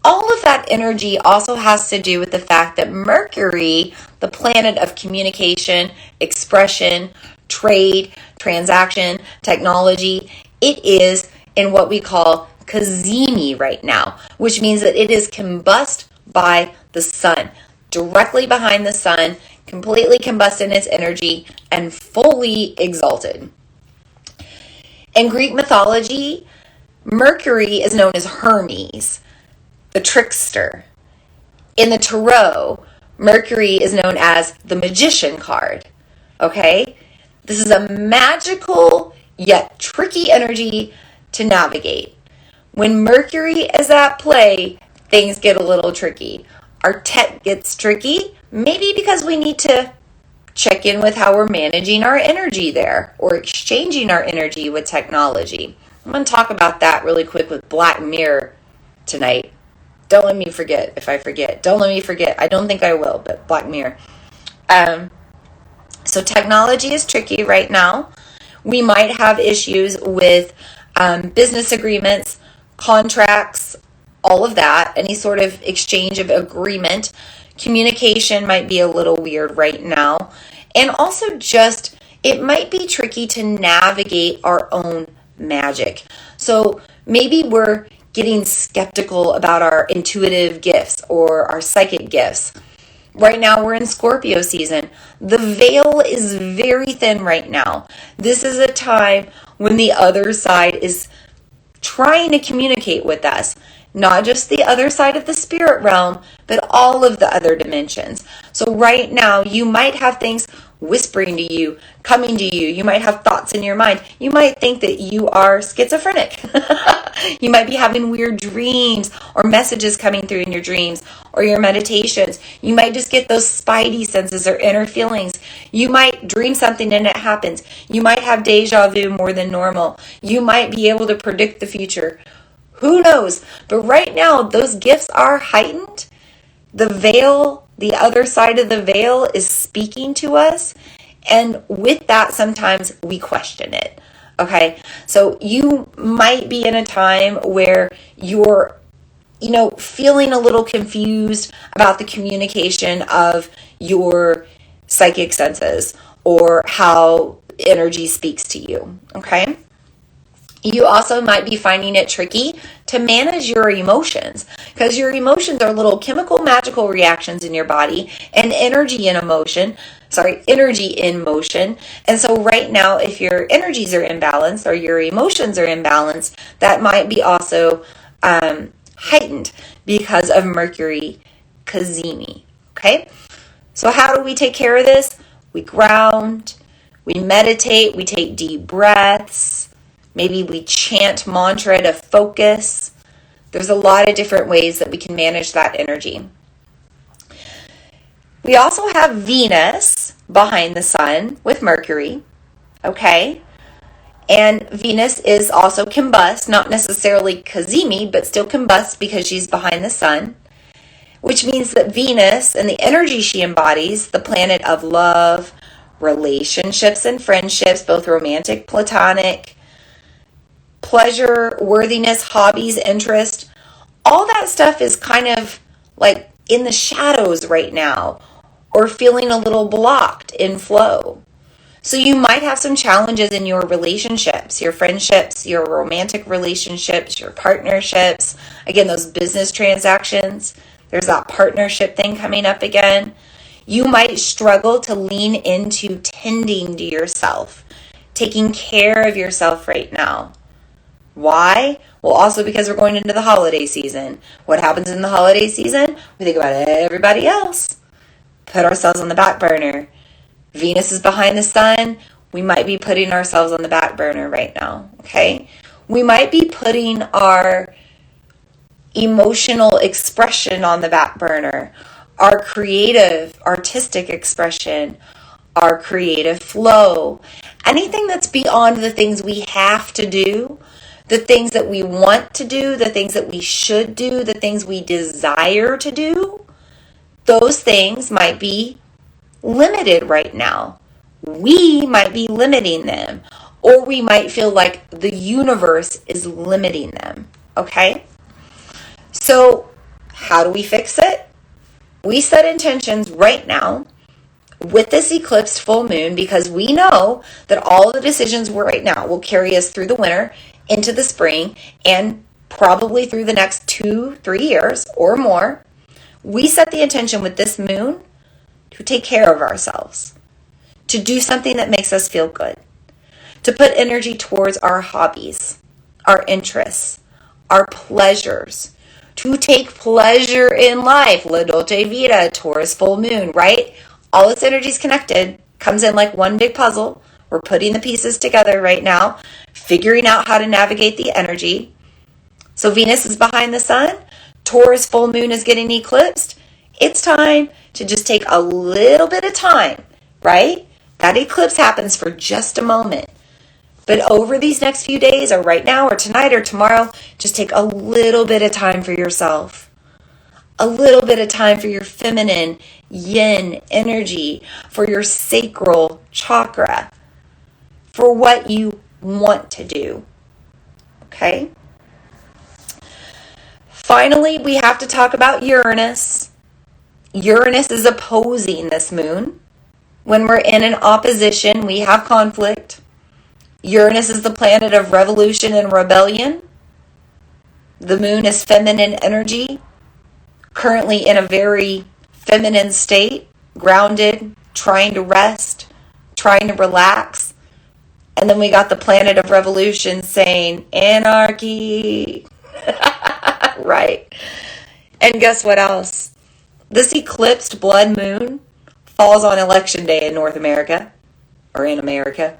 All of that energy also has to do with the fact that Mercury, the planet of communication, expression, trade, transaction, technology, it is in what we call cazimi right now, which means that it is combust by the sun, directly behind the sun, completely combust in its energy, and fully exalted. In Greek mythology, Mercury is known as Hermes, the trickster. In the tarot, Mercury is known as the magician card. Okay? This is a magical yet tricky energy to navigate. When Mercury is at play, things get a little tricky. Our tech gets tricky, maybe because we need to check in with how we're managing our energy there or exchanging our energy with technology. I'm going to talk about that really quick with Black Mirror tonight. Don't let me forget if I forget. Don't let me forget. I don't think I will, but Black Mirror. So technology is tricky right now. We might have issues with business agreements, contracts, all of that, any sort of exchange of agreement. Communication might be a little weird right now. And also just, it might be tricky to navigate our own magic. So maybe we're getting skeptical about our intuitive gifts or our psychic gifts. Right now we're in Scorpio season. The veil is very thin right now. This is a time when the other side is trying to communicate with us. Not just the other side of the spirit realm, but all of the other dimensions. So right now you might have things whispering to you, coming to you. You might have thoughts in your mind. You might think that you are schizophrenic. You might be having weird dreams or messages coming through in your dreams or your meditations. You might just get those spidey senses or inner feelings. You might dream something and it happens. You might have deja vu more than normal. You might be able to predict the future. Who knows? But right now, those gifts are heightened. The veil, the other side of the veil is speaking to us. And with that, sometimes we question it. Okay? So you might be in a time where you're, feeling a little confused about the communication of your psychic senses or how energy speaks to you. Okay? You also might be finding it tricky to manage your emotions because your emotions are little chemical magical reactions in your body and energy in motion. And so right now, if your energies are imbalanced or your emotions are imbalanced, that might be also heightened because of Mercury cazimi. Okay? So how do we take care of this? We ground, we meditate, we take deep breaths. Maybe we chant mantra to focus. There's a lot of different ways that we can manage that energy. We also have Venus behind the sun with Mercury, okay? And Venus is also combust, not necessarily cazimi, but still combust because she's behind the sun. which means that Venus and the energy she embodies, the planet of love, relationships and friendships, both romantic, platonic, pleasure, worthiness, hobbies, interest, all that stuff is kind of like in the shadows right now, or feeling a little blocked in flow. So you might have some challenges in your relationships, your friendships, your romantic relationships, your partnerships. Again, those business transactions. There's that partnership thing coming up again. You might struggle to lean into tending to yourself, taking care of yourself right now. Why? Well, also because we're going into the holiday season. What happens in the holiday season? We think about everybody else. Put ourselves on the back burner. Venus is behind the sun. We might be putting ourselves on the back burner right now, okay? We might be putting our emotional expression on the back burner, our creative, artistic expression, our creative flow, anything that's beyond the things we have to do, the things that we want to do, the things that we should do, the things we desire to do, those things might be limited right now. We might be limiting them, or we might feel like the universe is limiting them, okay? So how do we fix it? We set intentions right now with this eclipsed full moon, because we know that all the decisions we're right now will carry us through the winter, into the spring, and probably through the next 2-3 years or more. We set the intention with this moon to take care of ourselves, to do something that makes us feel good, to put energy towards our hobbies, our interests, our pleasures, to take pleasure in life. La Dolce Vita, Taurus full moon, right? All its energy is connected, comes in like one big puzzle. We're putting the pieces together right now, figuring out how to navigate the energy. So Venus is behind the sun. Taurus full moon is getting eclipsed. It's time to just take a little bit of time, right? That eclipse happens for just a moment. But over these next few days, or right now, or tonight, or tomorrow, just take a little bit of time for yourself. A little bit of time for your feminine yin energy, for your sacral chakra, for what you want to do. Okay? Finally, we have to talk about Uranus. Uranus is opposing this moon. When we're in an opposition, we have conflict. Uranus is the planet of revolution and rebellion. The moon is feminine energy, currently in a very feminine state, grounded, trying to rest, trying to relax. And then we got the planet of revolution saying, anarchy. Right. And guess what else? This eclipsed blood moon falls on election day in North America, or in America.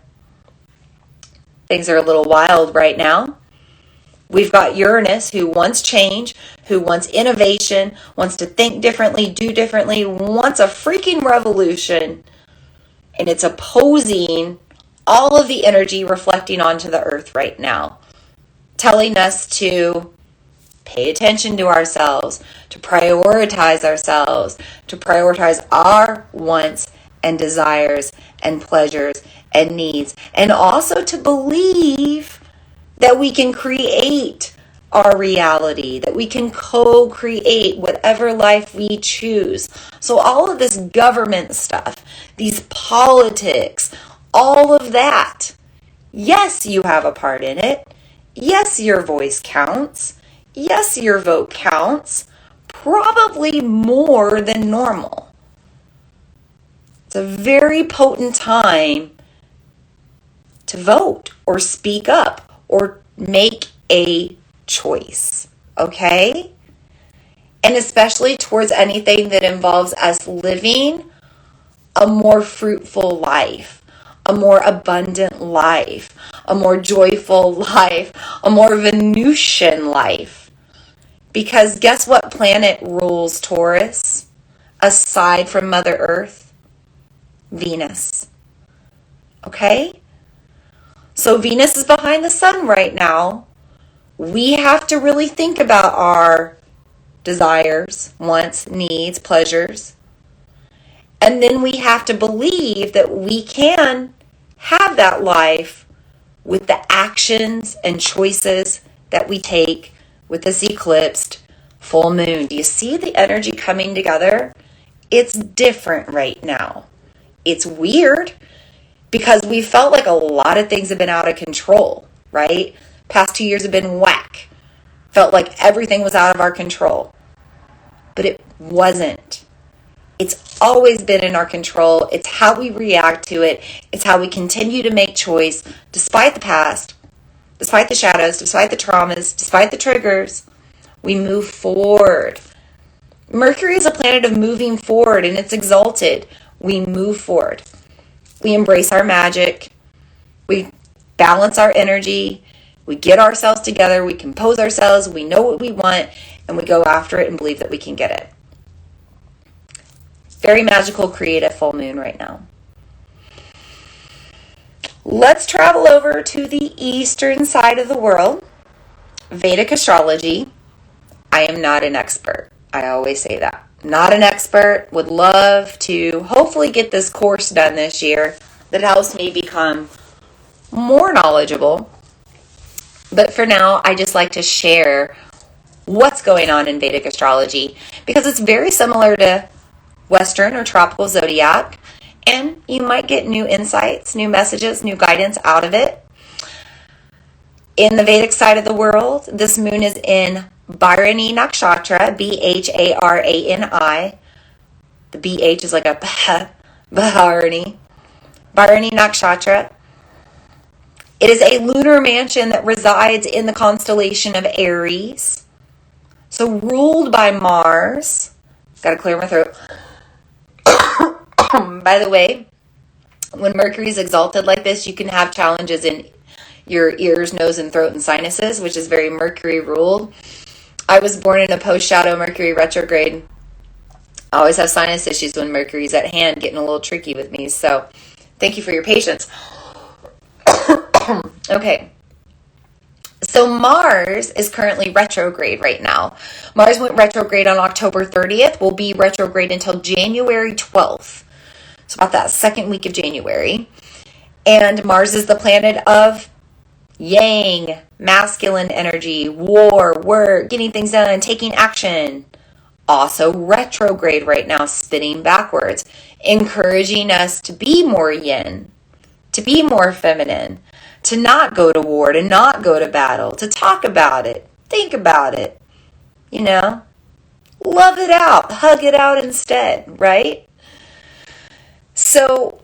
Things are a little wild right now. We've got Uranus, who wants change, who wants innovation, wants to think differently, do differently, wants a freaking revolution. And it's opposing all of the energy reflecting onto the earth right now, telling us to pay attention to ourselves, to prioritize ourselves, to prioritize our wants and desires and pleasures and needs, and also to believe that we can create our reality, that we can co-create whatever life we choose. So all of this government stuff, these politics, all of that, yes, you have a part in it. Yes, your voice counts. Yes, your vote counts, probably more than normal. It's a very potent time to vote or speak up or make a choice, okay? And especially towards anything that involves us living a more fruitful life, a more abundant life, a more joyful life, a more Venusian life. Because guess what planet rules Taurus, aside from Mother Earth? Venus. Okay? So Venus is behind the sun right now. We have to really think about our desires, wants, needs, pleasures. And then we have to believe that we can have that life with the actions and choices that we take with this eclipsed full moon. Do you see the energy coming together? It's different right now. It's weird because we felt like a lot of things have been out of control, right? Past 2 years have been whack. Felt like everything was out of our control. But it wasn't. It's always been in our control. It's how we react to it. It's how we continue to make choice despite the past, despite the shadows, despite the traumas, despite the triggers. We move forward. Mercury is a planet of moving forward, and it's exalted. We move forward. We embrace our magic. We balance our energy. We get ourselves together. We compose ourselves. We know what we want, and we go after it and believe that we can get it. Very magical, creative full moon right now. Let's travel over to the eastern side of the world. Vedic astrology. I am not an expert. I always say that. Not an expert. Would love to hopefully get this course done this year that helps me become more knowledgeable. But for now, I just like to share what's going on in Vedic astrology because it's very similar to Western or tropical zodiac, and you might get new insights, new messages, new guidance out of it. In the Vedic side of the world, this moon is in Bharani Nakshatra, Bharani. The BH is like a Bharani. Bharani Nakshatra. It is a lunar mansion that resides in the constellation of Aries. So ruled by Mars. Gotta clear my throat. By the way, when Mercury is exalted like this, you can have challenges in your ears, nose, and throat and sinuses, which is very Mercury ruled. I was born in a post-shadow Mercury retrograde. I always have sinus issues when Mercury's at hand, getting a little tricky with me. So thank you for your patience. Okay. So Mars is currently retrograde right now. Mars went retrograde on October 30th. Will be retrograde until January 12th. So about that second week of January. And Mars is the planet of yang, masculine energy, war, work, getting things done, taking action. Also retrograde right now, spinning backwards, encouraging us to be more yin, to be more feminine, to not go to war, to not go to battle, to talk about it, think about it, love it out, hug it out instead, right? So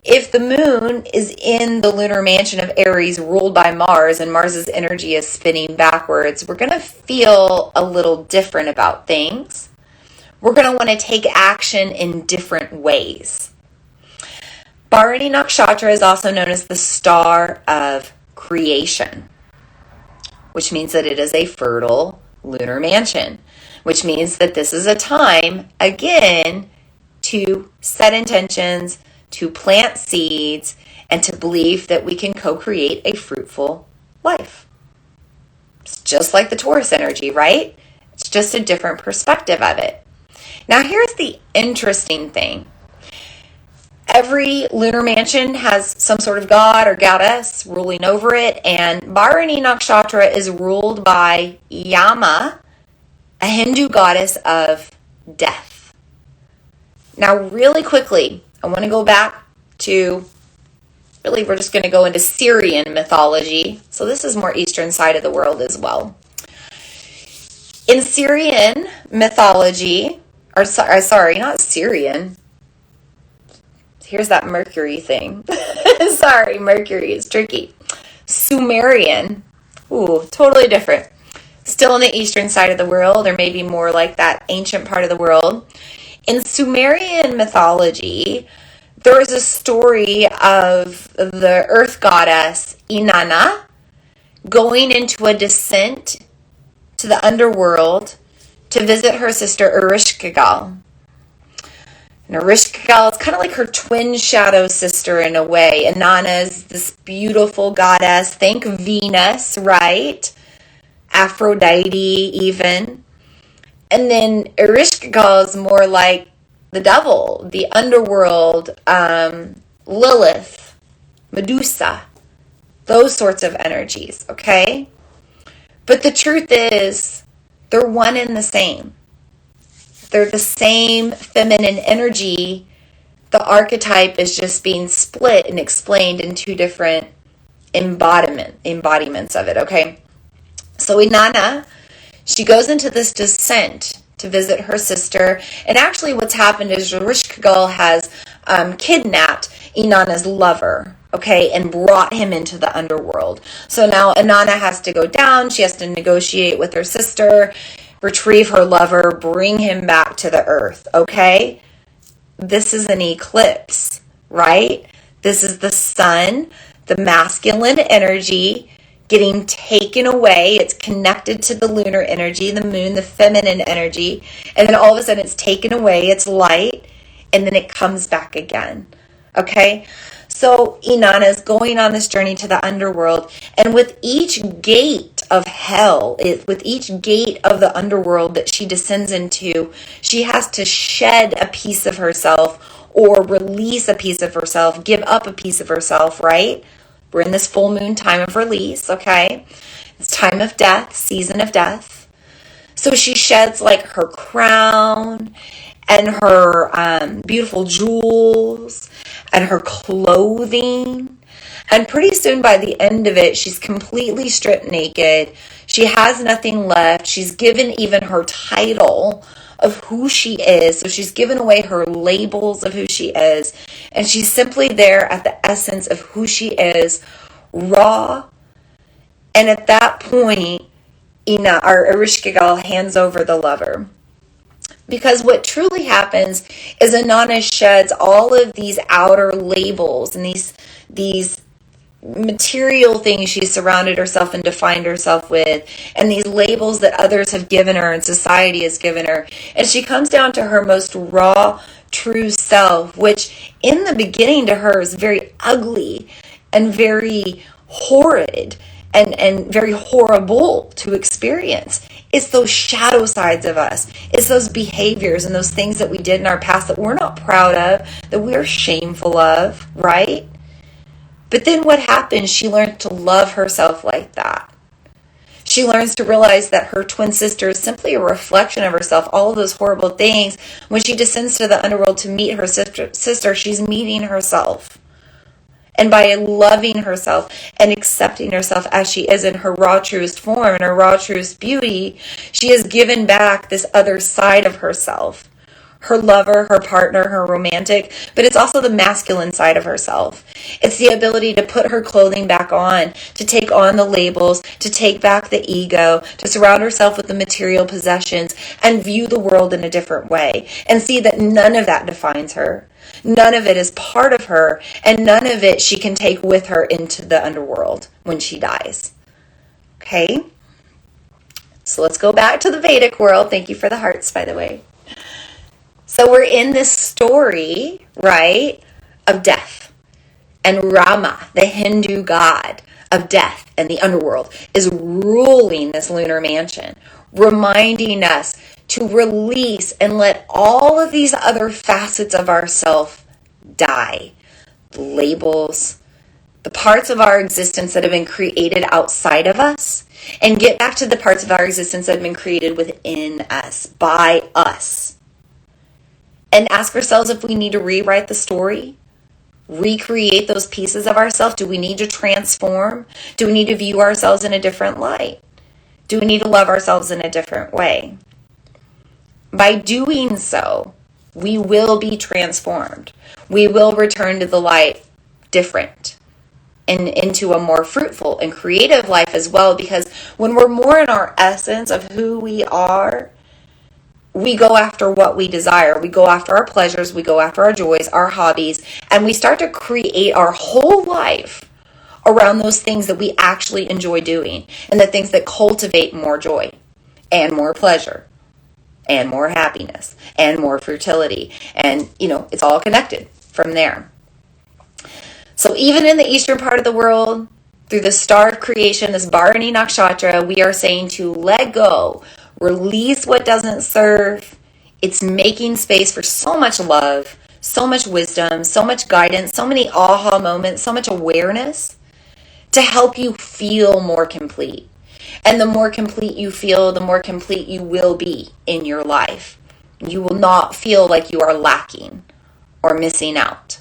if the moon is in the lunar mansion of Aries ruled by Mars and Mars's energy is spinning backwards, we're going to feel a little different about things. We're going to want to take action in different ways. Bharani Nakshatra is also known as the star of creation, which means that it is a fertile lunar mansion, which means that this is a time, again, to set intentions, to plant seeds, and to believe that we can co-create a fruitful life. It's just like the Taurus energy, right? It's just a different perspective of it. Now, here's the interesting thing. Every lunar mansion has some sort of god or goddess ruling over it, and Bharani Nakshatra is ruled by Yama, a Hindu goddess of death. Now, really quickly, I want to go back to, really, we're just going to go into Syrian mythology. So this is more eastern side of the world as well. In Syrian mythology, sorry, not Syrian. Here's that Mercury thing. Sorry, Mercury is tricky. Sumerian. Ooh, totally different. Still on the eastern side of the world, or maybe more like that ancient part of the world. In Sumerian mythology, there is a story of the earth goddess Inanna going into a descent to the underworld to visit her sister Ereshkigal. And Ereshkigal is kind of like her twin shadow sister in a way. Inanna is this beautiful goddess. Think Venus, right? Aphrodite even. And then Ereshkigal is more like the devil, the underworld, Lilith, Medusa, those sorts of energies, okay? But the truth is, they're one and the same. They're the same feminine energy. The archetype is just being split and explained in two different embodiments of it, okay? So Inanna, she goes into this descent to visit her sister. And actually what's happened is Ereshkigal has kidnapped Inanna's lover, okay, and brought him into the underworld. So now Inanna has to go down. She has to negotiate with her sister, retrieve her lover, bring him back to the earth, okay? This is an eclipse, right? This is the sun, the masculine energy getting taken away. It's connected to the lunar energy, the moon, the feminine energy. And then all of a sudden it's taken away, it's light, and then it comes back again. Okay? So Inanna is going on this journey to the underworld. And with each gate of hell, with each gate of the underworld that she descends into, she has to shed a piece of herself or release a piece of herself, give up a piece of herself, right? We're in this full moon time of release, okay? It's time of death, season of death. So she sheds like her crown and her beautiful jewels and her clothing. And pretty soon by the end of it, she's completely stripped naked. She has nothing left. She's given even her title of who she is. So she's given away her labels of who she is. And she's simply there at the essence of who she is, raw. And at that point, Ereshkigal hands over the lover. Because what truly happens is Inanna sheds all of these outer labels and these material things she's surrounded herself and defined herself with, and these labels that others have given her and society has given her. And she comes down to her most raw, true self, which in the beginning to her is very ugly and very horrid and very horrible to experience. It's those shadow sides of us. It's those behaviors and those things that we did in our past that we're not proud of, that we're shameful of, right? But then what happens? She learns to love herself like that. She learns to realize that her twin sister is simply a reflection of herself. All of those horrible things. When she descends to the underworld to meet her sister, she's meeting herself. And by loving herself and accepting herself as she is in her raw, truest form and her raw, truest beauty, she has given back this other side of herself. Her lover, her partner, her romantic, but it's also the masculine side of herself. It's the ability to put her clothing back on, to take on the labels, to take back the ego, to surround herself with the material possessions and view the world in a different way and see that none of that defines her. None of it is part of her, and none of it she can take with her into the underworld when she dies. Okay? So let's go back to the Vedic world. Thank you for the hearts, by the way. So we're in this story, right, of death. And Rama, the Hindu god of death and the underworld, is ruling this lunar mansion, reminding us to release and let all of these other facets of ourself die. The labels, the parts of our existence that have been created outside of us, and get back to the parts of our existence that have been created within us, by us. And ask ourselves if we need to rewrite the story, recreate those pieces of ourselves. Do we need to transform? Do we need to view ourselves in a different light? Do we need to love ourselves in a different way? By doing so, we will be transformed. We will return to the light different and into a more fruitful and creative life as well. Because when we're more in our essence of who we are, we go after what we desire. We go after our pleasures. We go after our joys, our hobbies, and we start to create our whole life around those things that we actually enjoy doing and the things that cultivate more joy and more pleasure and more happiness and more fertility. And, it's all connected from there. So even in the eastern part of the world, through the star of creation, this Bharani Nakshatra, we are saying to let go, release what doesn't serve. It's making space for so much love, so much wisdom, so much guidance, so many aha moments, so much awareness to help you feel more complete. And the more complete you feel, the more complete you will be in your life. You will not feel like you are lacking or missing out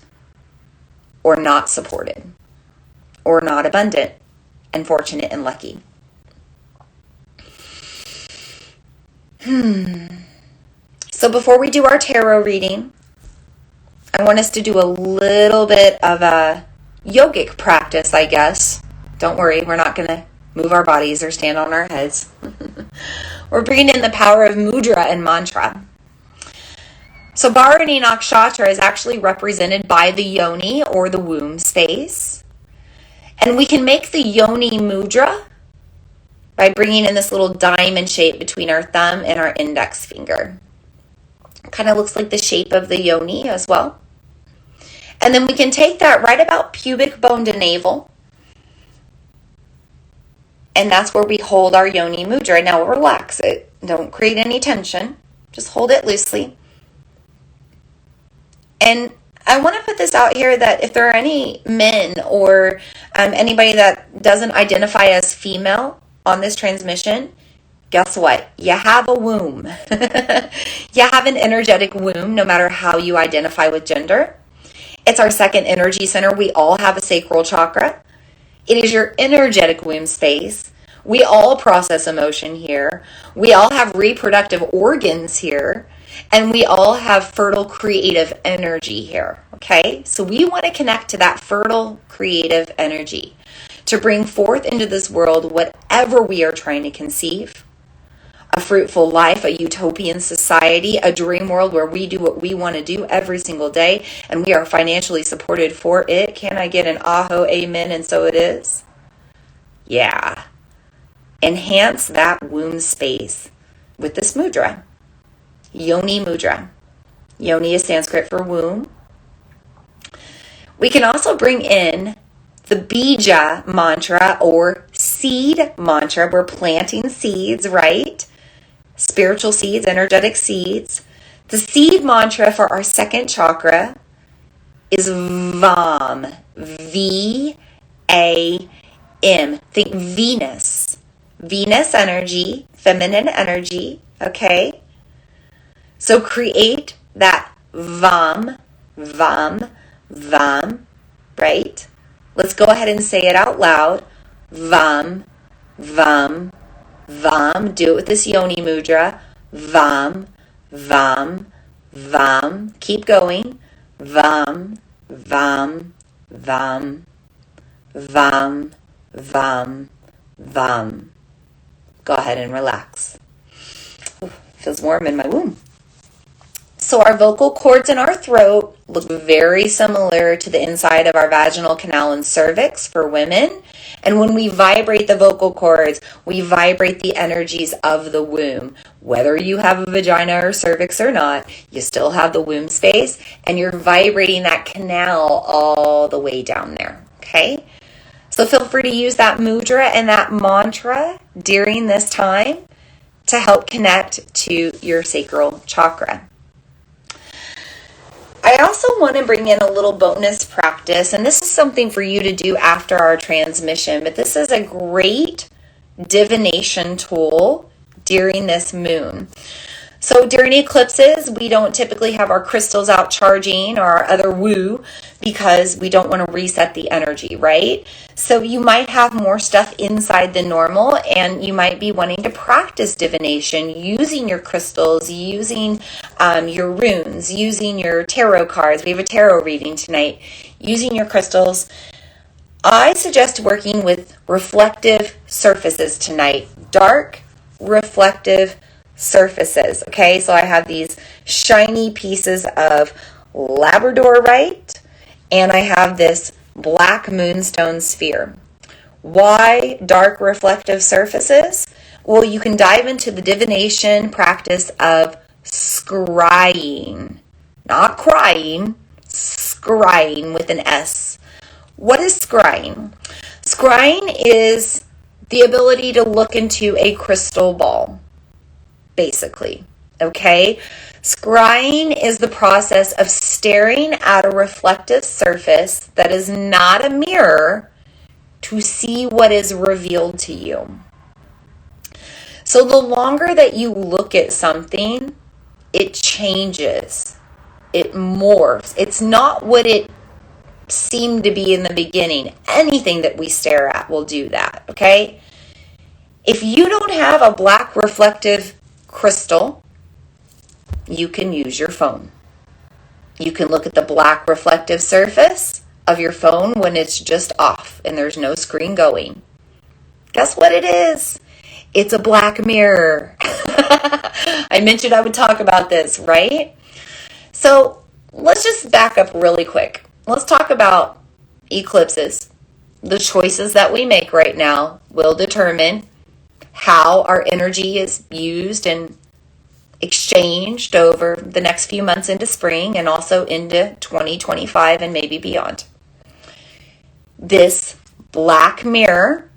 or not supported or not abundant and fortunate and lucky. So before we do our tarot reading, I want us to do a little bit of a yogic practice, I guess. Don't worry, we're not going to move our bodies or stand on our heads. We're bringing in the power of mudra and mantra. So Bharani Nakshatra is actually represented by the yoni or the womb space. And we can make the yoni mudra by bringing in this little diamond shape between our thumb and our index finger. Kind of looks like the shape of the yoni as well. And then we can take that right about pubic bone to navel. And that's where we hold our yoni mudra. Now relax it. Don't create any tension. Just hold it loosely. And I want to put this out here that if there are any men or anybody that doesn't identify as female on this transmission, guess what? You have a womb. You have an energetic womb, no matter how you identify with gender. It's our second energy center. We all have a sacral chakra. It is your energetic womb space. We all process emotion here. We all have reproductive organs here. And we all have fertile creative energy here. Okay? So we want to connect to that fertile creative energy to bring forth into this world whatever we are trying to conceive. A fruitful life, a utopian society, a dream world where we do what we want to do every single day and we are financially supported for it. Can I get an aho, amen, and so it is? Yeah. Enhance that womb space with this mudra. Yoni mudra. Yoni is Sanskrit for womb. We can also bring in the bija mantra or seed mantra. We're planting seeds, right? Spiritual seeds, energetic seeds. The seed mantra for our second chakra is VAM. V-A-M. Think Venus. Venus energy, feminine energy, okay? So create that VAM, right? Let's go ahead and say it out loud. VAM. Do it with this yoni mudra. VAM. Keep going. VAM. Go ahead and relax. Ooh, feels warm in my womb. So our vocal cords in our throat look very similar to the inside of our vaginal canal and cervix for women. And when we vibrate the vocal cords, we vibrate the energies of the womb. Whether you have a vagina or cervix or not, you still have the womb space and you're vibrating that canal all the way down there. Okay? So feel free to use that mudra and that mantra during this time to help connect to your sacral chakra. I also want to bring in a little bonus practice, and this is something for you to do after our transmission, but this is a great divination tool during this moon. So during eclipses, we don't typically have our crystals out charging or our other woo because we don't want to reset the energy, right? So you might have more stuff inside than normal, and you might be wanting to practice divination using your crystals, using your runes, using your tarot cards. We have a tarot reading tonight. Using your crystals. I suggest working with reflective surfaces tonight. Dark, reflective surfaces. Okay, so I have these shiny pieces of labradorite, and I have this black moonstone sphere. Why dark reflective surfaces? Well, you can dive into the divination practice of scrying, not crying, scrying with an S. What is scrying? Scrying is the ability to look into a crystal ball. basically. Okay? Scrying is the process of staring at a reflective surface that is not a mirror to see what is revealed to you. So the longer that you look at something, it changes. It morphs. It's not what it seemed to be in the beginning. Anything that we stare at will do that, okay? If you don't have a black reflective crystal, you can use your phone. You can look at the black reflective surface of your phone when it's just off and there's no screen going. Guess what it is? It's a black mirror. I mentioned I would talk about this, right? So let's just back up really quick. Let's talk about eclipses. The choices that we make right now will determine how our energy is used and exchanged over the next few months into spring and also into 2025 and maybe beyond. This black mirror,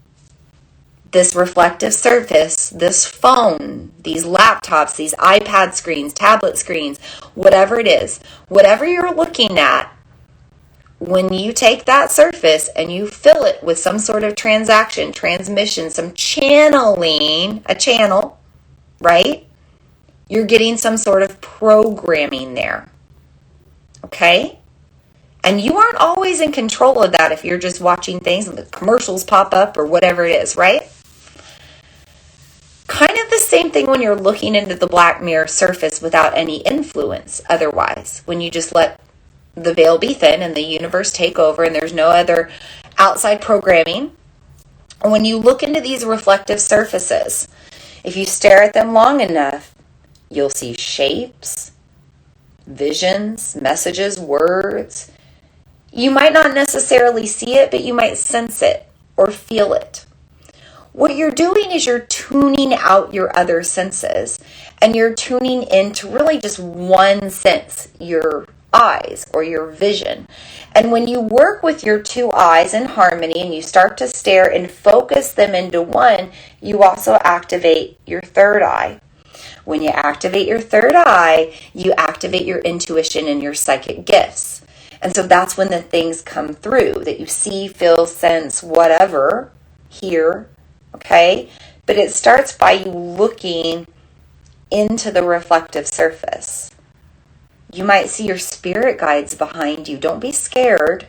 this reflective surface, this phone, these laptops, these iPad screens, tablet screens, whatever it is, whatever you're looking at, when you take that surface and you fill it with some sort of transaction, transmission, some channeling, a channel, right? You're getting some sort of programming there. Okay? And you aren't always in control of that if you're just watching things and the commercials pop up or whatever it is, right? Kind of the same thing when you're looking into the black mirror surface without any influence otherwise. When you just let the veil be thin and the universe take over and there's no other outside programming. When you look into these reflective surfaces, if you stare at them long enough, you'll see shapes, visions, messages, words. You might not necessarily see it, but you might sense it or feel it. What you're doing is you're tuning out your other senses and you're tuning into really just one sense, your eyes or your vision. And when you work with your two eyes in harmony and you start to stare and focus them into one, you also activate your third eye. When you activate your third eye, you activate your intuition and your psychic gifts. And so that's when the things come through that you see, feel, sense, whatever, hear, okay? But it starts by you looking into the reflective surface. You might see your spirit guides behind you. Don't be scared.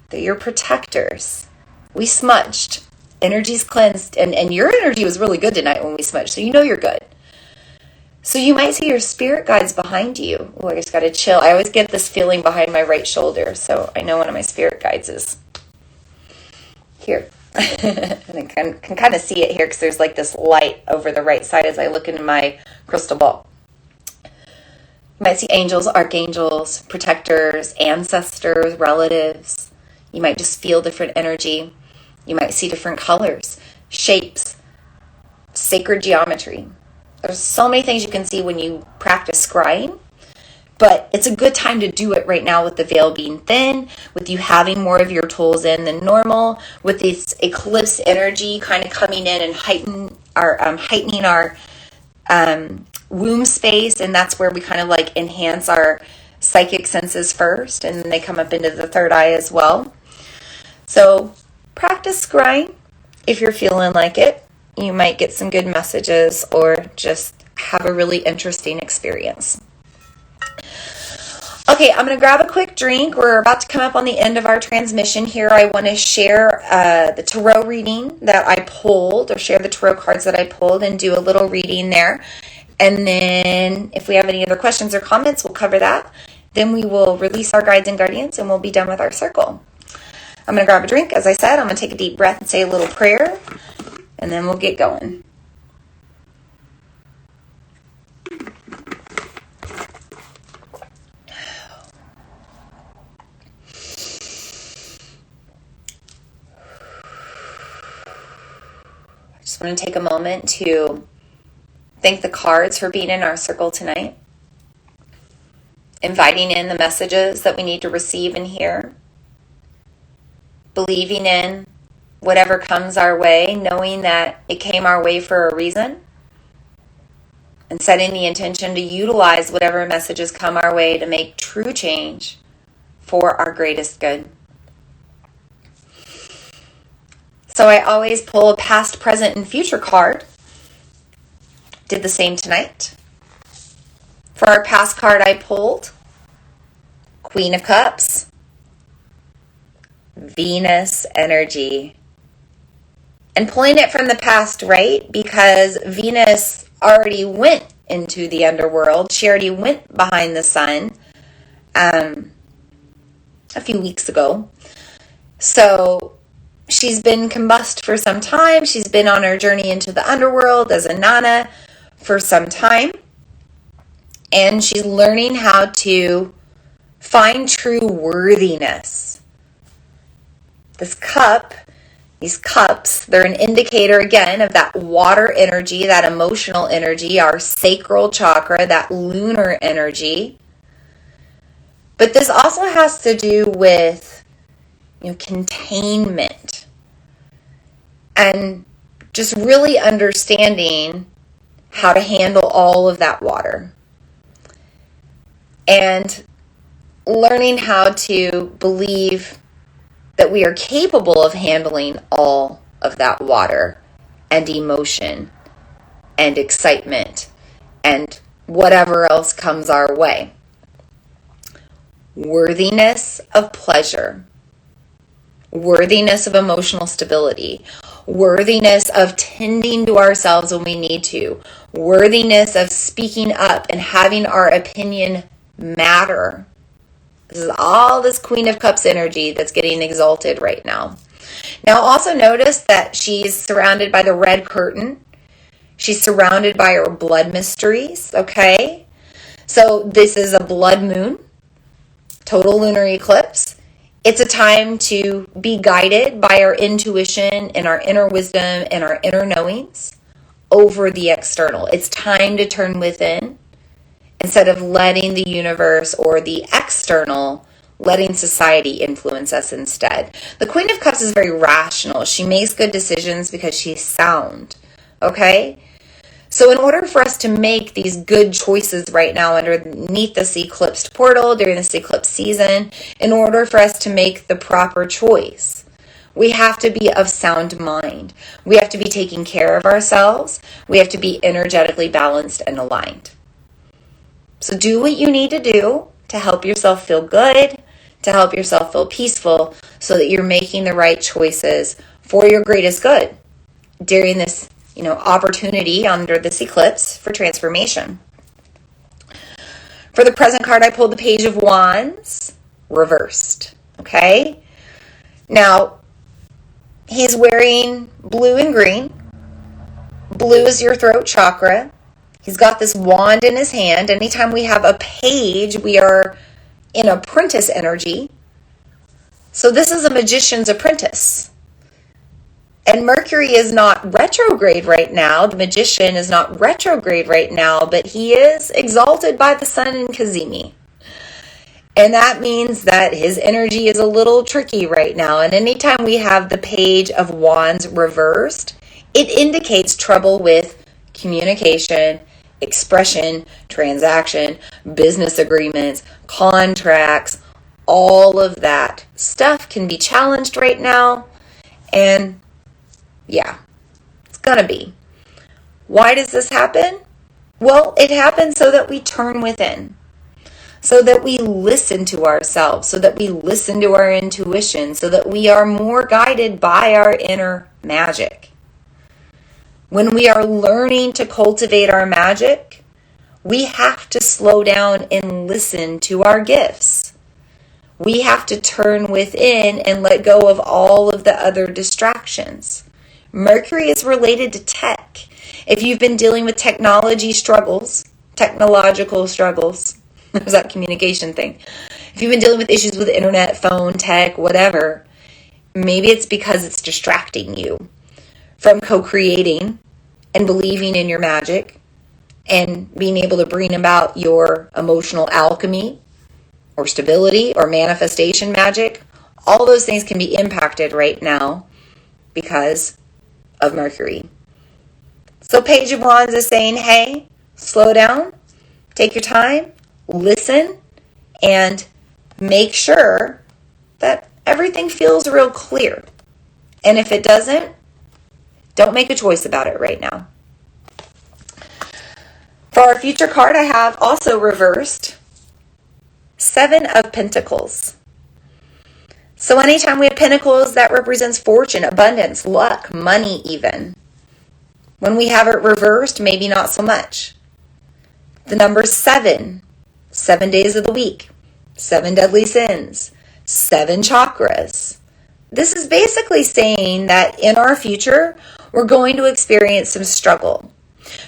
They're your protectors. We smudged. Energy's cleansed. And your energy was really good tonight when we smudged. So you know you're good. So you might see your spirit guides behind you. Oh, I just got to chill. I always get this feeling behind my right shoulder. So I know one of my spirit guides is here. And I can kind of see it here because there's like this light over the right side as I look into my crystal ball. You might see angels, archangels, protectors, ancestors, relatives. You might just feel different energy. You might see different colors, shapes, sacred geometry. There's so many things you can see when you practice scrying, but it's a good time to do it right now with the veil being thin, with you having more of your tools in than normal, with this eclipse energy kind of coming in and heightening our womb space, and that's where we kind of like enhance our psychic senses first, and then they come up into the third eye as well. So practice scrying if you're feeling like it. You might get some good messages or just have a really interesting experience. Okay, I'm going to grab a quick drink. We're about to come up on the end of our transmission here. I want to share the tarot reading that I pulled, or share the tarot cards that I pulled and do a little reading there. And then if we have any other questions or comments, we'll cover that. Then we will release our guides and guardians and we'll be done with our circle. I'm going to grab a drink. As I said, I'm going to take a deep breath and say a little prayer. And then we'll get going. I just want to take a moment to thank the cards for being in our circle tonight. Inviting in the messages that we need to receive and hear. Believing in whatever comes our way, knowing that it came our way for a reason. and setting the intention to utilize whatever messages come our way to make true change for our greatest good. So I always pull a past, present, and future card. Did the same tonight. For our past card I pulled Queen of Cups, Venus energy. And pulling it from the past, right? Because Venus already went into the underworld. She already went behind the sun a few weeks ago. So she's been combust for some time. She's been on her journey into the underworld as a Nana for some time. And she's learning how to find true worthiness. This cup, these cups, they're an indicator again of that water energy, that emotional energy, our sacral chakra, that lunar energy. But this also has to do with, containment and just really understanding how to handle all of that water. And learning how to believe that we are capable of handling all of that water and emotion and excitement and whatever else comes our way. Worthiness of pleasure, worthiness of emotional stability, worthiness of tending to ourselves when we need to, worthiness of speaking up and having our opinion matter. This is all this Queen of Cups energy that's getting exalted right now. Now also notice that she's surrounded by the red curtain. She's surrounded by her blood mysteries, okay? So this is a blood moon, total lunar eclipse. It's a time to be guided by our intuition and our inner wisdom and our inner knowings over the external. It's time to turn within instead of letting the universe or the external, letting society influence us instead. The Queen of Cups is very rational. She makes good decisions because she's sound, okay? So in order for us to make these good choices right now underneath this eclipsed portal during this eclipse season, in order for us to make the proper choice, we have to be of sound mind. We have to be taking care of ourselves. We have to be energetically balanced and aligned. So do what you need to do to help yourself feel good, to help yourself feel peaceful, so that you're making the right choices for your greatest good during this, opportunity under this eclipse for transformation. For the present card, I pulled the Page of Wands reversed, okay? Now, he's wearing blue and green. Blue is your throat chakra. He's got this wand in his hand. Anytime we have a page, we are in apprentice energy. So this is a magician's apprentice. And Mercury is not retrograde right now. The magician is not retrograde right now, but he is exalted by the sun in Cazimi. And that means that his energy is a little tricky right now. And anytime we have the Page of Wands reversed, it indicates trouble with communication, expression, transaction, business agreements, contracts. All of that stuff can be challenged right now. And yeah, it's gonna be. Why does this happen? Well, it happens so that we turn within, so that we listen to ourselves, so that we listen to our intuition, so that we are more guided by our inner magic. When we are learning to cultivate our magic, we have to slow down and listen to our gifts. We have to turn within and let go of all of the other distractions. Mercury is related to tech. If you've been dealing with technological struggles, there's that communication thing. If you've been dealing with issues with internet, phone, tech, whatever, maybe it's because it's distracting you from co-creating and believing in your magic and being able to bring about your emotional alchemy or stability or manifestation magic. All those things can be impacted right now because of Mercury. So Page of Wands is saying, hey, slow down, take your time, listen, and make sure that everything feels real clear. And if it doesn't, don't make a choice about it right now. For our future card, I have also reversed 7 of Pentacles. So anytime we have Pentacles, that represents fortune, abundance, luck, money even. When we have it reversed, maybe not so much. The number 7, 7 days of the week, 7 deadly sins, 7 chakras. This is basically saying that in our future, we're going to experience some struggle.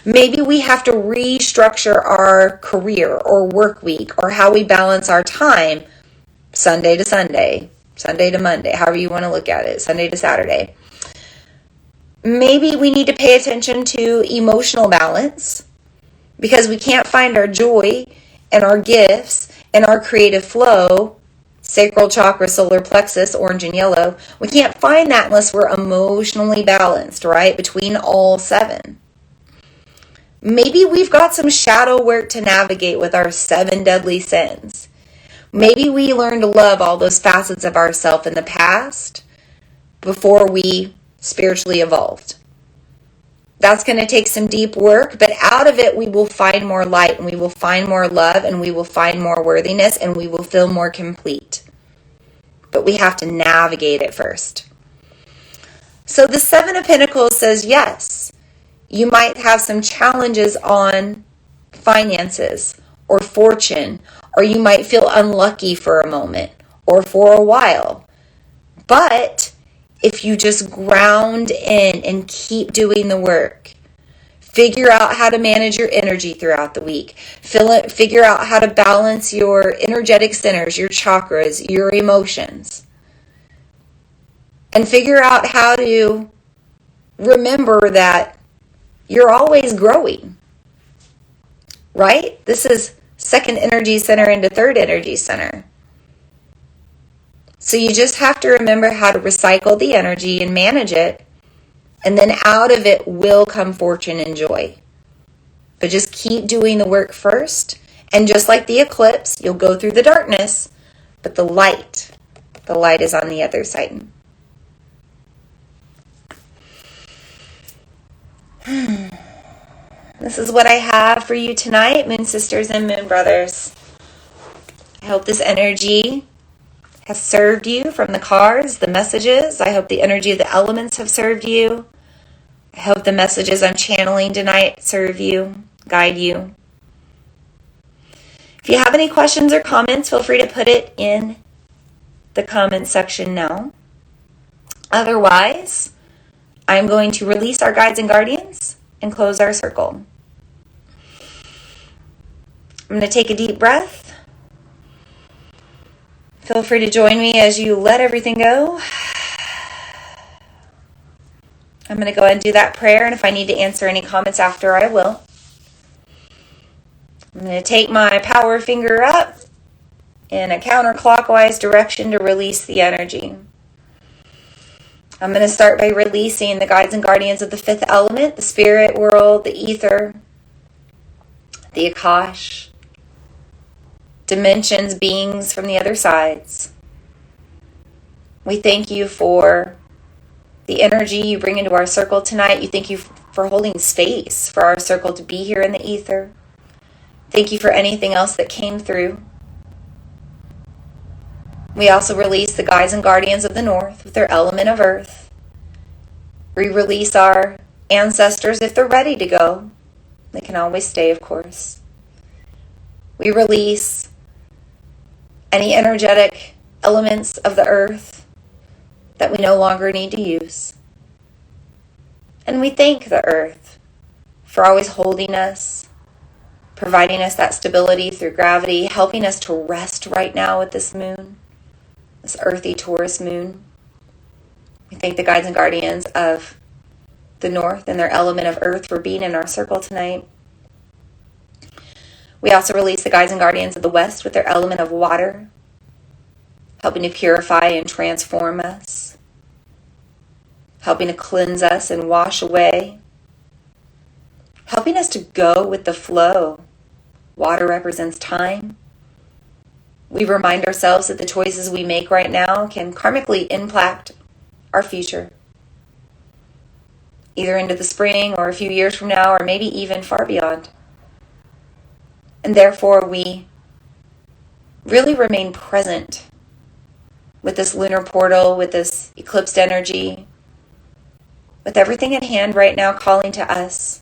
Maybe we have to restructure our career or work week or how we balance our time Sunday to Sunday, Sunday to Monday, however you want to look at it, Sunday to Saturday. Maybe we need to pay attention to emotional balance because we can't find our joy and our gifts and our creative flow, sacral chakra, solar plexus, orange and yellow. We can't find that unless we're emotionally balanced, right, between all 7. Maybe we've got some shadow work to navigate with our 7 deadly sins. Maybe we learned to love all those facets of ourselves in the past before we spiritually evolved. That's going to take some deep work, but out of it we will find more light and we will find more love and we will find more worthiness and we will feel more complete. But we have to navigate it first. So the 7 of Pentacles says, yes, you might have some challenges on finances or fortune, or you might feel unlucky for a moment or for a while. But if you just ground in and keep doing the work, figure out how to manage your energy throughout the week, figure out how to balance your energetic centers, your chakras, your emotions, and figure out how to remember that you're always growing, right? This is 2nd energy center into 3rd energy center. So you just have to remember how to recycle the energy and manage it, and then out of it will come fortune and joy. But just keep doing the work first, and just like the eclipse, you'll go through the darkness, but the light is on the other side. This is what I have for you tonight, Moon Sisters and Moon Brothers. I hope this energy has served you from the cards, the messages. I hope the energy of the elements have served you. I hope the messages I'm channeling tonight serve you, guide you. If you have any questions or comments, feel free to put it in the comment section now. Otherwise, I'm going to release our guides and guardians and close our circle. I'm going to take a deep breath. Feel free to join me as you let everything go. I'm going to go ahead and do that prayer, and if I need to answer any comments after, I will. I'm going to take my power finger up in a counterclockwise direction to release the energy. I'm going to start by releasing the guides and guardians of the 5th element, the spirit world, the ether, the Akash, dimensions, beings from the other sides. We thank you for the energy you bring into our circle tonight. You thank you for holding space for our circle to be here in the ether. Thank you for anything else that came through. We also release the guides and guardians of the north with their element of earth. We release our ancestors if they're ready to go. They can always stay, of course. We release any energetic elements of the earth that we no longer need to use. And we thank the earth for always holding us, providing us that stability through gravity, helping us to rest right now with this moon, this earthy Taurus moon. We thank the guides and guardians of the north and their element of earth for being in our circle tonight. We also release the guides and guardians of the west with their element of water, helping to purify and transform us, helping to cleanse us and wash away, helping us to go with the flow. Water represents time. We remind ourselves that the choices we make right now can karmically impact our future, either into the spring or a few years from now, or maybe even far beyond. And therefore, we really remain present with this lunar portal, with this eclipsed energy, with everything at hand right now calling to us.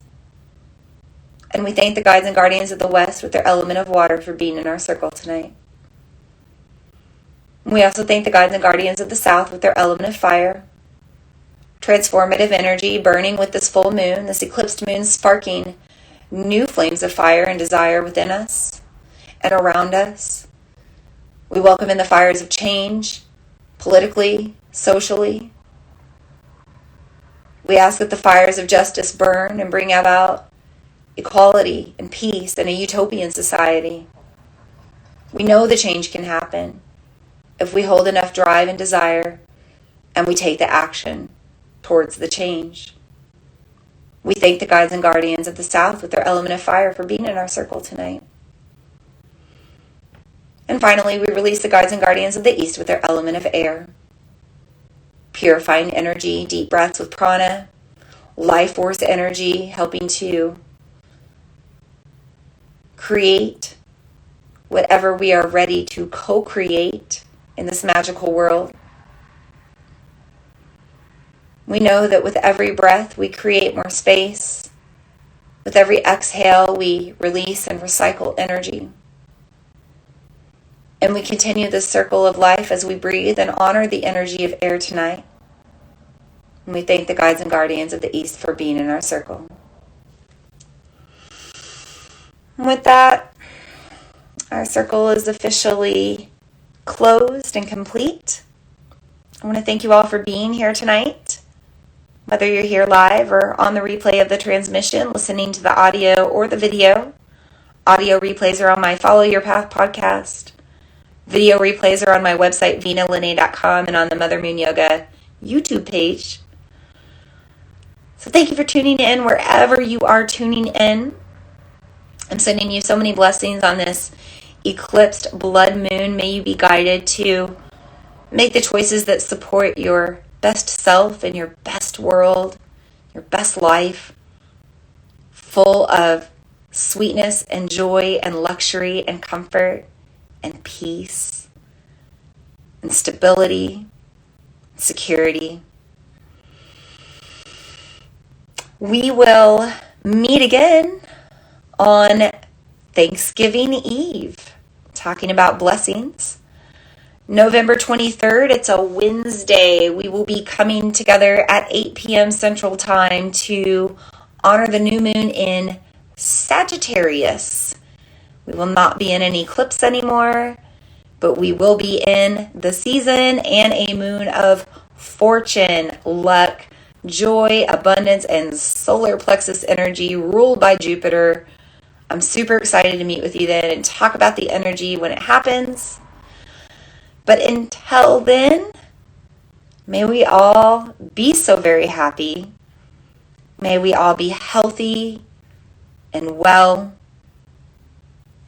And we thank the guides and guardians of the West with their element of water for being in our circle tonight. We also thank the guides and guardians of the South with their element of fire, transformative energy burning with this full moon, this eclipsed moon sparking new flames of fire and desire within us and around us. We welcome in the fires of change, politically, socially. We ask that the fires of justice burn and bring about equality and peace and a utopian society. We know the change can happen if we hold enough drive and desire and we take the action towards the change. We thank the guides and guardians of the South with their element of fire for being in our circle tonight. And finally, we release the guides and guardians of the East with their element of air. Purifying energy, deep breaths with prana, life force energy, helping to create whatever we are ready to co-create in this magical world. We know that with every breath, we create more space. With every exhale, we release and recycle energy. And we continue this circle of life as we breathe and honor the energy of air tonight. And we thank the guides and guardians of the East for being in our circle. And with that, our circle is officially closed and complete. I want to thank you all for being here tonight. Whether you're here live or on the replay of the transmission, listening to the audio or the video. Audio replays are on my Follow Your Path podcast. Video replays are on my website, vinalene.com, and on the Mother Moon Yoga YouTube page. So thank you for tuning in wherever you are tuning in. I'm sending you so many blessings on this eclipsed blood moon. May you be guided to make the choices that support your best self and your best world, your best life, full of sweetness and joy and luxury and comfort and peace and stability, security. We will meet again on Thanksgiving Eve, talking about blessings. November 23rd, it's a Wednesday. We will be coming together at 8 p.m. Central Time to honor the new moon in Sagittarius. We will not be in an eclipse anymore, but we will be in the season and a moon of fortune, luck, joy, abundance, and solar plexus energy ruled by Jupiter. I'm super excited to meet with you then and talk about the energy when it happens. But until then, may we all be so very happy. May we all be healthy and well,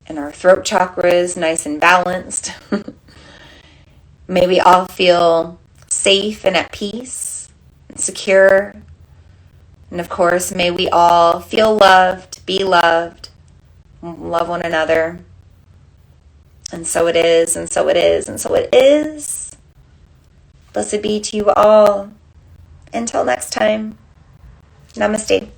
and our throat chakras nice and balanced. May we all feel safe and at peace and secure. And of course, may we all feel loved, be loved, love one another. And so it is, and so it is, and so it is. Blessed be to you all. Until next time, namaste.